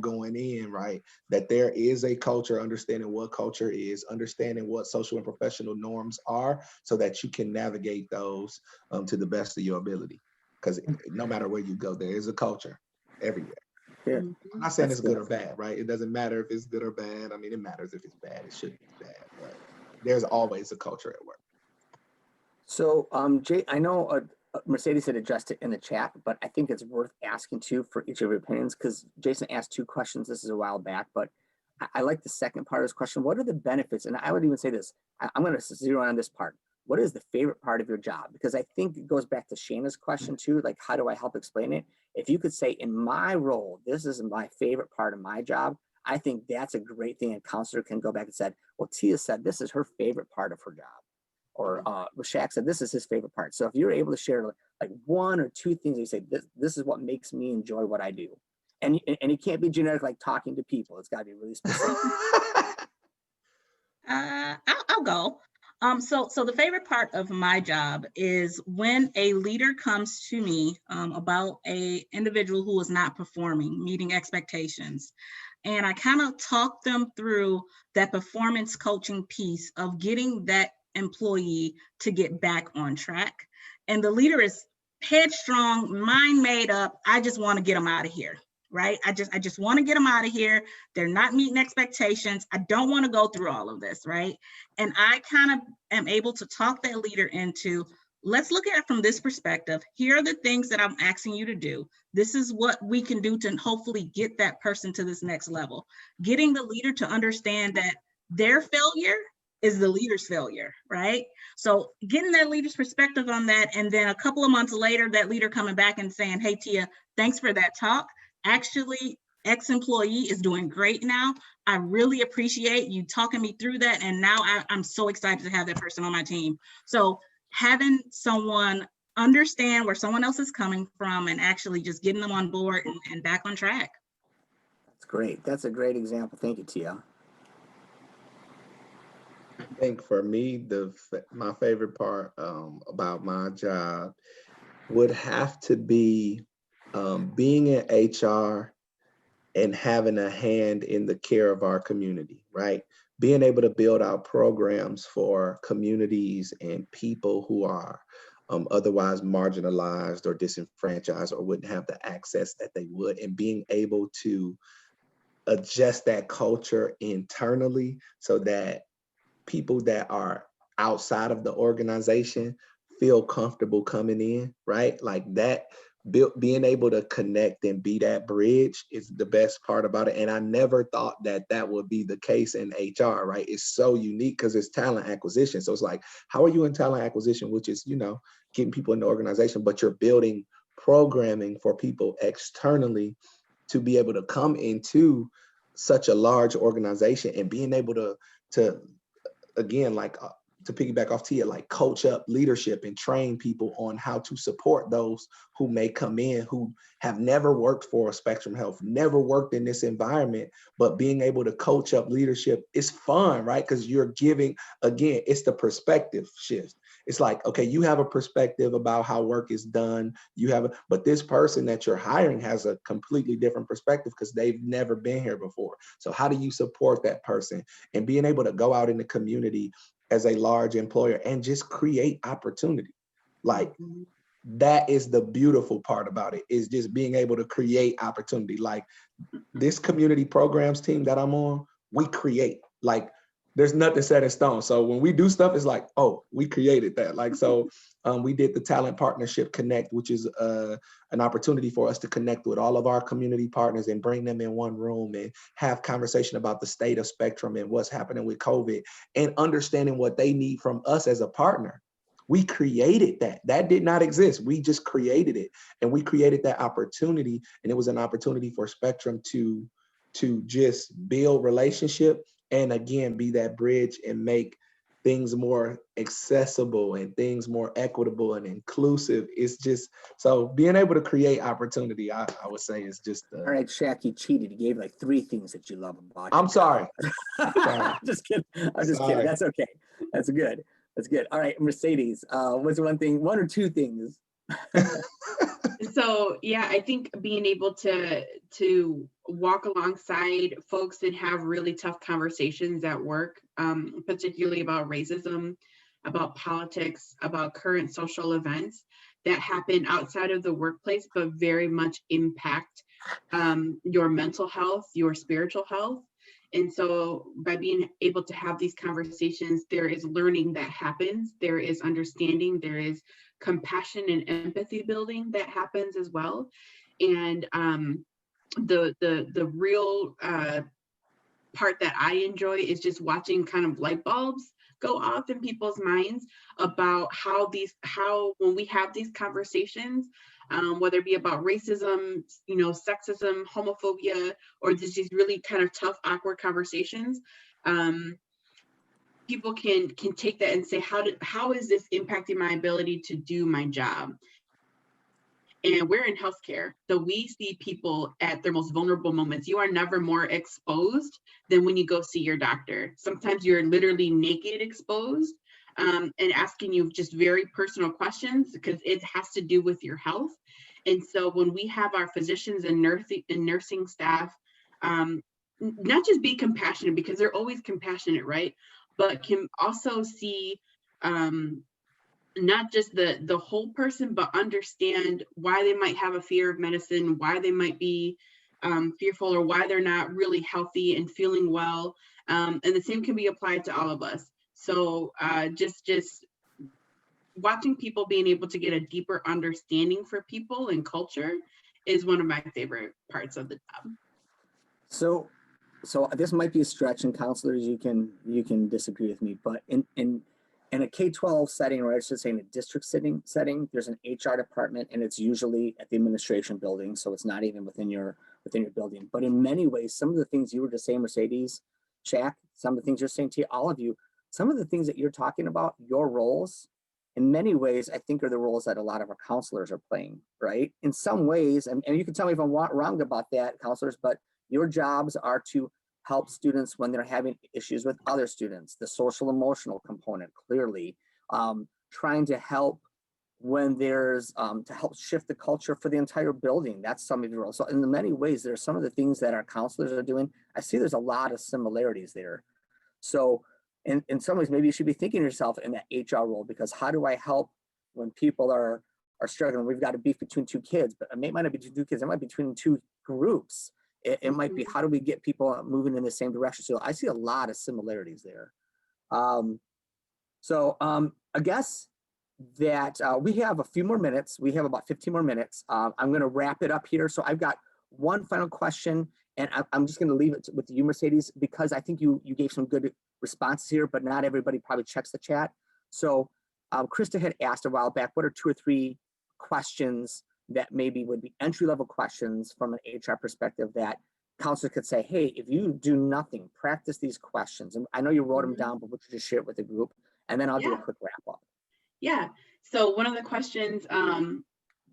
going in, right, that there is a culture, understanding what culture is, understanding what social and professional norms are, so that you can navigate those to the best of your ability. Because no matter where you go, there is a culture everywhere. Yeah. I'm not saying That's it's good good. or bad, right? It doesn't matter if it's good or bad. I mean, it matters if it's bad. It shouldn't be bad, but there's always a culture at work. So, Jay, I know Mercedes had addressed it in the chat, but I think it's worth asking too for each of your opinions, because Jason asked 2 questions. This is a while back, but I like the second part of his question. What are the benefits? And I would even say this, I'm going to zero in on this part. What is the favorite part of your job? Because I think it goes back to Shayna's question too, like, how do I help explain it? If you could say, in my role, this is my favorite part of my job, I think that's a great thing. A counselor can go back and say, well, Tia said this is her favorite part of her job. Or Shaq said this is his favorite part. So if you're able to share like 1 or 2 things, you say, this is what makes me enjoy what I do. And it can't be generic, like talking to people. It's got to be really specific. I'll go. So the favorite part of my job is when a leader comes to me about a individual who is not performing, meeting expectations. And I kind of talk them through that performance coaching piece of getting that employee to get back on track. And the leader is headstrong, mind made up. I just want to get them out of here. Right? I just want to get them out of here. They're not meeting expectations. I don't want to go through all of this, right? And I kind of am able to talk that leader into, let's look at it from this perspective. Here are the things that I'm asking you to do. This is what we can do to hopefully get that person to this next level. Getting the leader to understand that their failure is the leader's failure, right? So getting that leader's perspective on that, and then a couple of months later, that leader coming back and saying, hey, Tia, thanks for that talk. Actually, ex-employee is doing great now. I really appreciate you talking me through that. And now I'm so excited to have that person on my team. So having someone understand where someone else is coming from and actually just getting them on board and back on track. That's great. That's a great example. Thank you, Tia. I think for me, my favorite part about my job would have to be being in HR and having a hand in the care of our community, right? Being able to build out programs for communities and people who are otherwise marginalized or disenfranchised or wouldn't have the access that they would, and being able to adjust that culture internally so that people that are outside of the organization feel comfortable coming in, right? Like that, being able to connect and be that bridge is the best part about it. And I never thought that would be the case in HR, right? It's so unique because it's talent acquisition. So it's like, how are you in talent acquisition, which is, getting people in the organization, but you're building programming for people externally to be able to come into such a large organization and being able to again, like to piggyback off Tia, like coach up leadership and train people on how to support those who may come in who have never worked for Spectrum Health, never worked in this environment, but being able to coach up leadership is fun, right? Because you're giving, again, it's the perspective shift. It's like, okay, you have a perspective about how work is done. But this person that you're hiring has a completely different perspective because they've never been here before. So how do you support that person? And being able to go out in the community as a large employer and just create opportunity. Like that is the beautiful part about it, is just being able to create opportunity. Like this community programs team that I'm on, we create, like there's nothing set in stone. So when we do stuff, it's like, oh, we created that. Like, so we did the Talent Partnership Connect, which is an opportunity for us to connect with all of our community partners and bring them in one room and have conversation about the state of Spectrum and what's happening with COVID and understanding what they need from us as a partner. We created that. That did not exist. We just created it. And we created that opportunity. And it was an opportunity for Spectrum to just build relationship and again, be that bridge and make things more accessible and things more equitable and inclusive. It's just, so being able to create opportunity, I would say is just. All right, Shaq, you cheated. You gave like 3 things that you love about I'm sorry. I'm just kidding. I'm just kidding. That's okay. That's good. That's good. All right, Mercedes, what's one or 2 things? So yeah, I think being able to walk alongside folks and have really tough conversations at work, particularly about racism, about politics, about current social events that happen outside of the workplace, but very much impact your mental health, your spiritual health. And so by being able to have these conversations, there is learning that happens, there is understanding, there is compassion and empathy building that happens as well. And the real part that I enjoy is just watching kind of light bulbs go off in people's minds about how when we have these conversations, whether it be about racism, sexism, homophobia, or just these really kind of tough, awkward conversations, people can take that and say, how is this impacting my ability to do my job? And we're in healthcare, so we see people at their most vulnerable moments. You are never more exposed than when you go see your doctor. Sometimes you're literally naked exposed, and asking you just very personal questions because it has to do with your health. And so when we have our physicians and nursing staff, not just be compassionate, because they're always compassionate, right? But can also see not just the whole person, but understand why they might have a fear of medicine, why they might be fearful, or why they're not really healthy and feeling well. And the same can be applied to all of us. So just watching people being able to get a deeper understanding for people and culture is one of my favorite parts of the job. So this might be a stretch, and counselors, you can disagree with me, but in a K-12 setting, or I should say in a district setting, there's an HR department, and it's usually at the administration building, so it's not even within your building. But in many ways, some of the things you were just saying, Mercedes, Shaq, some of the things you're saying to all of you, some of the things that you're talking about, your roles, in many ways, I think are the roles that a lot of our counselors are playing, right? In some ways, and you can tell me if I'm wrong about that, counselors, but your jobs are to help students when they're having issues with other students, the social emotional component, clearly, trying to help when there's, to help shift the culture for the entire building. That's some of your roles. So in many ways, there's some of the things that our counselors are doing. I see there's a lot of similarities there. So in some ways, maybe you should be thinking of yourself in that HR role, because how do I help when people are struggling? We've got a beef between 2 kids, but it might not be 2 kids, it might be between 2 groups. It might be, how do we get people moving in the same direction? So I see a lot of similarities there. I guess that we have a few more minutes. We have about 15 more minutes. I'm going to wrap it up here. So I've got one final question, and I'm just going to leave it with you, Mercedes, because I think you gave some good responses here, but not everybody probably checks the chat. So Krista had asked a while back, what are 2 or 3 questions that maybe would be entry-level questions from an HR perspective that counselors could say, hey, if you do nothing, practice these questions. And I know you wrote them down, but would you just share it with the group? And then I'll do a Yeah. quick wrap up. Yeah. So one of the questions,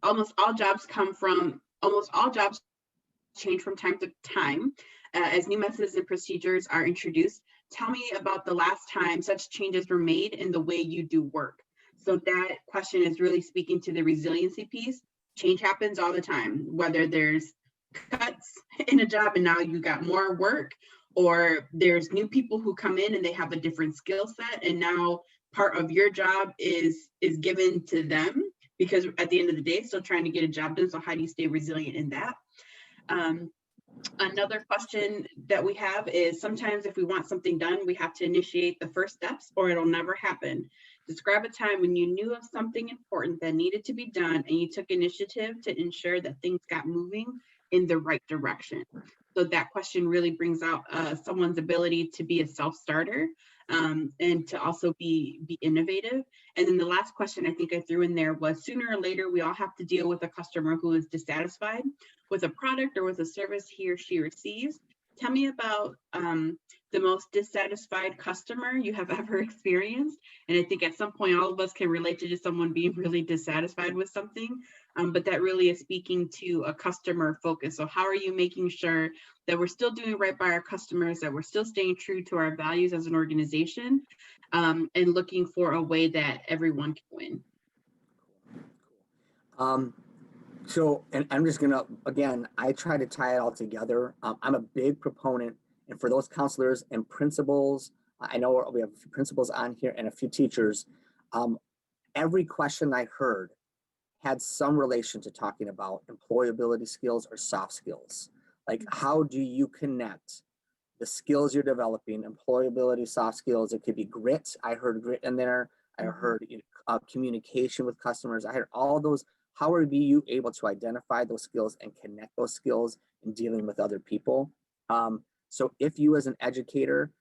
almost all jobs change from time to time as new methods and procedures are introduced. Tell me about the last time such changes were made in the way you do work. So that question is really speaking to the resiliency piece. Change happens all the time, whether there's cuts in a job and now you got more work, or there's new people who come in and they have a different skill set, and now part of your job is given to them, because at the end of the day, still trying to get a job done. So how do you stay resilient in that? Another question that we have is, sometimes if we want something done, we have to initiate the first steps or it'll never happen. Describe a time when you knew of something important that needed to be done and you took initiative to ensure that things got moving in the right direction. So that question really brings out someone's ability to be a self-starter and to also be innovative. And then the last question I think I threw in there was, sooner or later, we all have to deal with a customer who is dissatisfied with a product or with a service he or she receives. Tell me about the most dissatisfied customer you have ever experienced. And I think at some point, all of us can relate to just someone being really dissatisfied with something, but that really is speaking to a customer focus. So how are you making sure that we're still doing right by our customers, that we're still staying true to our values as an organization, and looking for a way that everyone can win? So, and I'm just gonna, again, I try to tie it all together. I'm a big proponent, and for those counselors and principals, I know we have a few principals on here and a few teachers. Every question I heard had some relation to talking about employability skills or soft skills. Like, how do you connect the skills you're developing, employability, soft skills? It could be grit. I heard grit in there. I heard communication with customers. I heard all those. How are you able to identify those skills and connect those skills in dealing with other people? So if you as an educator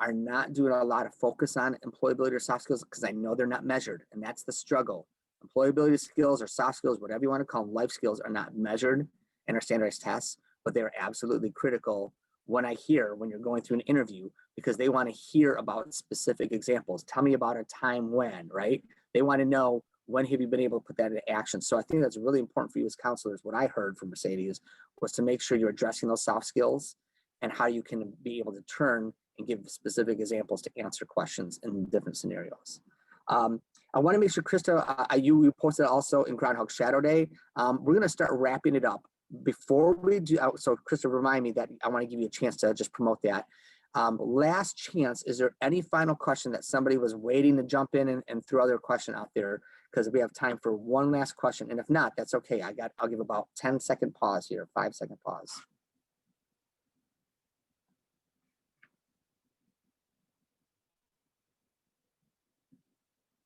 are not doing a lot of focus on employability or soft skills, because I know they're not measured, and that's the struggle. Employability skills or soft skills, whatever you want to call them, life skills, are not measured in our standardized tests, but they're absolutely critical when you're going through an interview, because they want to hear about specific examples. Tell me about a time when, right? They want to know, when have you been able to put that into action? So I think that's really important for you as counselors. What I heard from Mercedes was to make sure you're addressing those soft skills and how you can be able to turn and give specific examples to answer questions in different scenarios. I want to make sure, Krista, you posted also in Groundhog Shadow Day. We're going to start wrapping it up. Before we do, so Krista, remind me that I want to give you a chance to just promote that. Last chance, is there any final question that somebody was waiting to jump in and throw their question out there? Because we have time for one last question. And if not, that's okay. I'll give about 10-second pause here, 5-second pause.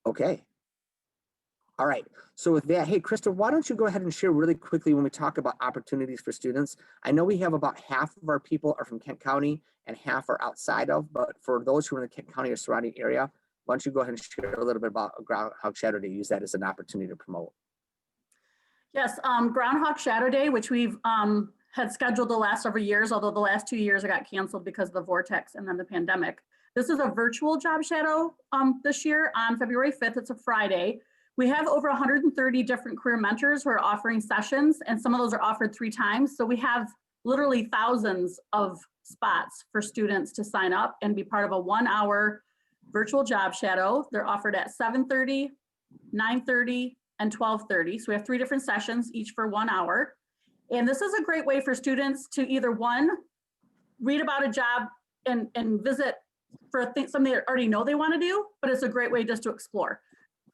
Okay. All right. So with that, hey, Krista, why don't you go ahead and share really quickly when we talk about opportunities for students? I know we have about half of our people are from Kent County and half are outside of, but for those who are in the Kent County or surrounding area, why don't you go ahead and share a little bit about Groundhog Shadow Day, use that as an opportunity to promote. Yes, Groundhog Shadow Day, which we've had scheduled the last several years, although the last 2 years it got canceled because of the vortex and then the pandemic. This is a virtual job shadow this year on February 5th. It's a Friday. We have over 130 different career mentors who are offering sessions, and some of those are offered 3 times. So we have literally thousands of spots for students to sign up and be part of a 1-hour virtual job shadow. They're offered at 7:30, 9:30, and 12:30. So we have 3 different sessions, each for 1 hour. And this is a great way for students to either, one, read about a job and visit for something they already know they want to do, but it's a great way just to explore.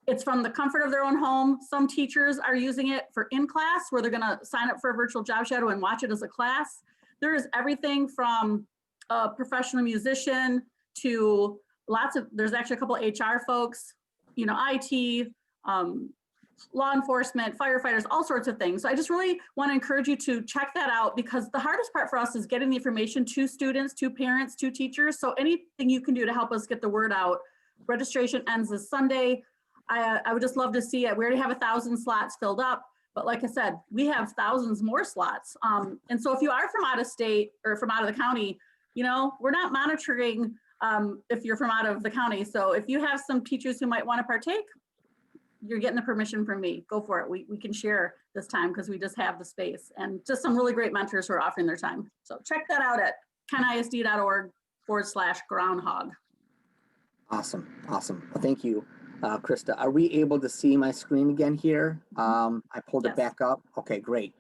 It's from the comfort of their own home. Some teachers are using it for in-class, where they're going to sign up for a virtual job shadow and watch it as a class. There is everything from a professional musician to there's actually a couple of HR folks, IT, law enforcement, firefighters, all sorts of things. So I just really want to encourage you to check that out, because the hardest part for us is getting the information to students, to parents, to teachers. So anything you can do to help us get the word out. Registration ends this Sunday. I would just love to see it. We already have 1,000 slots filled up, but like I said, we have thousands more slots. And so if you are from out of state or from out of the county, we're not monitoring if you're from out of the county. So if you have some teachers who might want to partake, you're getting the permission from me. Go for it. We can share this time because we just have the space, and just some really great mentors who are offering their time. So check that out at kenisd.org/groundhog. Awesome. Awesome. Well, thank you, Krista. Are we able to see my screen again here? I pulled it Yes. back up. Okay, great.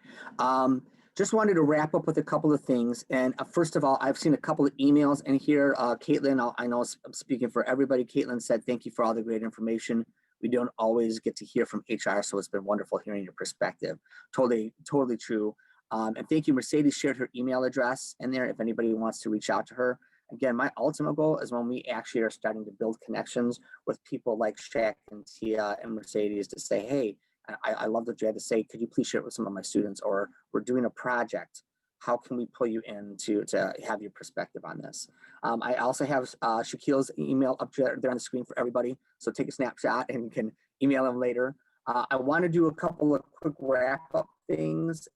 Just wanted to wrap up with a couple of things. And first of all, I've seen a couple of emails in here. Caitlin, I know I'm speaking for everybody. Caitlin said, thank you for all the great information. We don't always get to hear from HR, so it's been wonderful hearing your perspective. Totally true. And thank you. Mercedes shared her email address in there if anybody wants to reach out to her. Again, my ultimate goal is when we actually are starting to build connections with people like Shaq and Tia and Mercedes to say, hey, I love what you had to say. Could you please share it with some of my students? Or we're doing a project. How can we pull you in to have your perspective on this? I also have Shaquille's email up there on the screen for everybody. So take a snapshot and you can email him later. I want to do a couple of quick wrap up things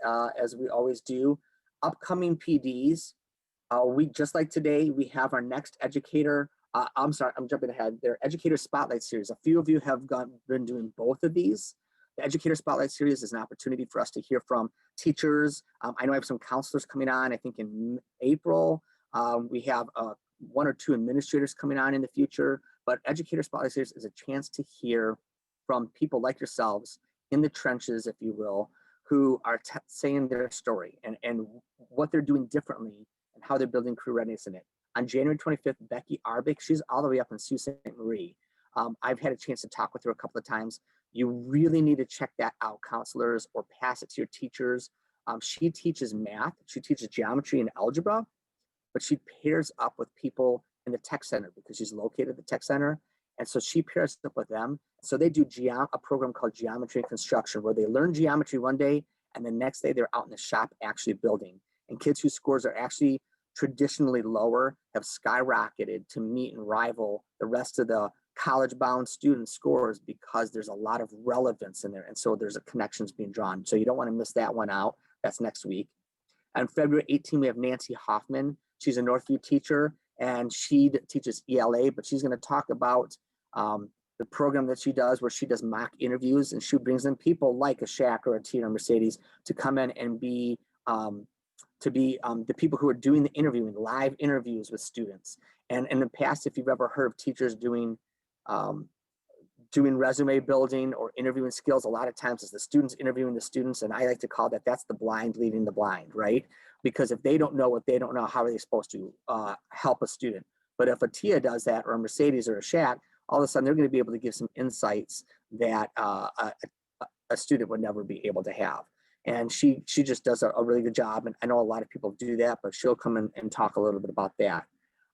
as we always do. Upcoming PDs. We just like today, we have our next educator. I'm sorry, I'm jumping ahead. Their Educator Spotlight Series. A few of you have been doing both of these. The Educator Spotlight Series is an opportunity for us to hear from teachers. I know I have some counselors coming on, I think in April. We have 1 or 2 administrators coming on in the future, but Educator Spotlight Series is a chance to hear from people like yourselves in the trenches, if you will, who are saying their story and what they're doing differently and how they're building career readiness in it. On January 25th, Becky Arbic, she's all the way up in Sault Ste. Marie. I've had a chance to talk with her a couple of times. You really need to check that out, counselors, or pass it to your teachers. She teaches math, she teaches geometry and algebra, but she pairs up with people in the tech center because she's located at the tech center. And so she pairs up with them. So they do a program called Geometry and Construction, where they learn geometry one day, and the next day they're out in the shop actually building. And kids whose scores are actually traditionally lower have skyrocketed to meet and rival the rest of the college-bound student scores because there's a lot of relevance in there. And so there's a connections being drawn. So you don't want to miss that one out. That's next week. On February 18, we have Nancy Hoffman. She's a Northview teacher and she teaches ELA, but she's going to talk about the program that she does where she does mock interviews, and she brings in people like a Shaq or a Tina or Mercedes to come in and be the people who are doing the interviewing, live interviews with students. And in the past, if you've ever heard of teachers doing resume building or interviewing skills, a lot of times it's the students interviewing the students. And I like to call that's the blind leading the blind, right? Because if they don't know what they don't know, how are they supposed to help a student? But if a Tia does that, or a Mercedes or a Shaq, all of a sudden they're going to be able to give some insights that a student would never be able to have. And she just does a really good job. And I know a lot of people do that, but she'll come in and talk a little bit about that.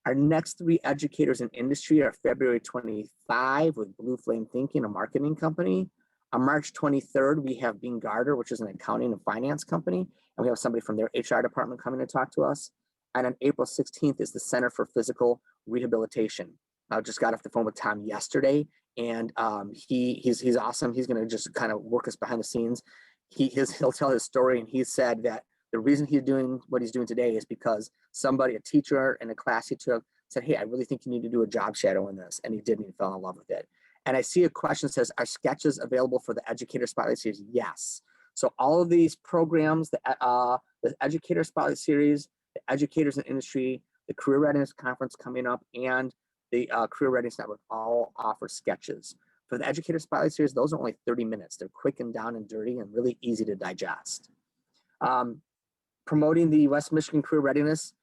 Our next 3 educators in industry are February 25 with Blue Flame Thinking, a marketing company. On March 23rd, we have Bean Garter, which is an accounting and finance company. And we have somebody from their HR department coming to talk to us. And on April 16th is the Center for Physical Rehabilitation. I just got off the phone with Tom yesterday, and he's awesome. He's going to just kind of work us behind the scenes. He'll tell his story, and he said that the reason he's doing what he's doing today is because somebody, a teacher in a class he took, said, hey, I really think you need to do a job shadow in this. And he did, and he fell in love with it. And I see a question that says, are SCECHs available for the Educator Spotlight Series? Yes. So all of these programs, the Educator Spotlight Series, the Educators in Industry, the Career Readiness Conference coming up, and the Career Readiness Network all offer SCECHs. For the Educator Spotlight Series, those are only 30 minutes. They're quick and down and dirty and really easy to digest. Promoting the West Michigan Career Readiness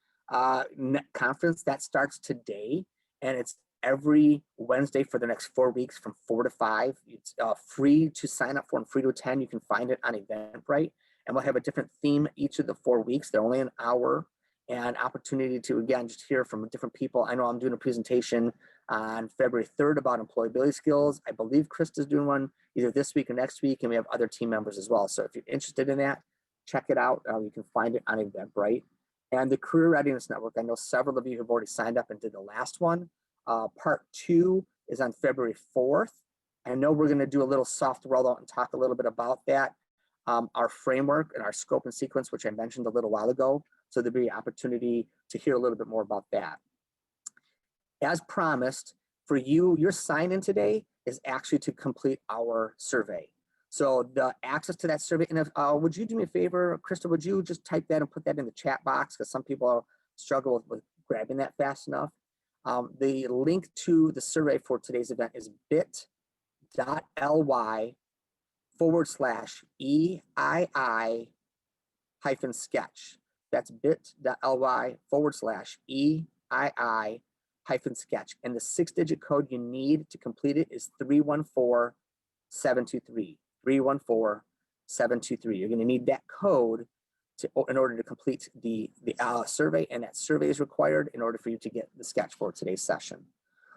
Conference, that starts today, and it's every Wednesday for the next 4 weeks from 4 to 5. It's free to sign up for and free to attend. You can find it on Eventbrite, and we'll have a different theme each of the 4 weeks. They're only an hour, and opportunity to, again, just hear from different people. I know I'm doing a presentation on February 3rd about employability skills. I believe Krista's doing one either this week or next week, and we have other team members as well. So if you're interested in that, check it out. You can find it on Eventbrite. And the Career Readiness Network, I know several of you have already signed up and did the last one. Part 2 is on February 4th. I know we're going to do a little soft rollout and talk a little bit about that. Our framework and our scope and sequence, which I mentioned a little while ago. So there'll be an opportunity to hear a little bit more about that. as promised, for you, your sign-in today is actually to complete our survey. So the access to that survey, and if, would you do me a favor, Krista, would you just type that and put that in the chat box? Because some people struggle with grabbing that fast enough. The link to the survey for today's event is bit.ly/EII-sketch. That's bit.ly/EII-sketch. And the 6-digit code you need to complete it is 314723. 314723. You're going to need that code in order to complete the survey, and that survey is required in order for you to get the sketch for today's session.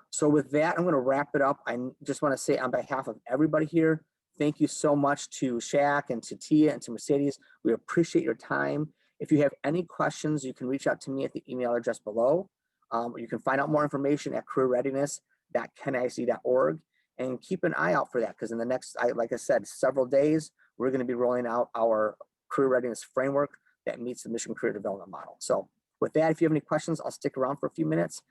So with that, I'm going to wrap it up. I just want to say on behalf of everybody here, thank you so much to Shaq and to Tia and to Mercedes. We appreciate your time. If you have any questions, you can reach out to me at the email address below. You can find out more information at careerreadiness.kenic.org, and keep an eye out for that, because in the next, like I said, several days, we're going to be rolling out our career readiness framework that meets the mission career development model. So with that, if you have any questions, I'll stick around for a few minutes.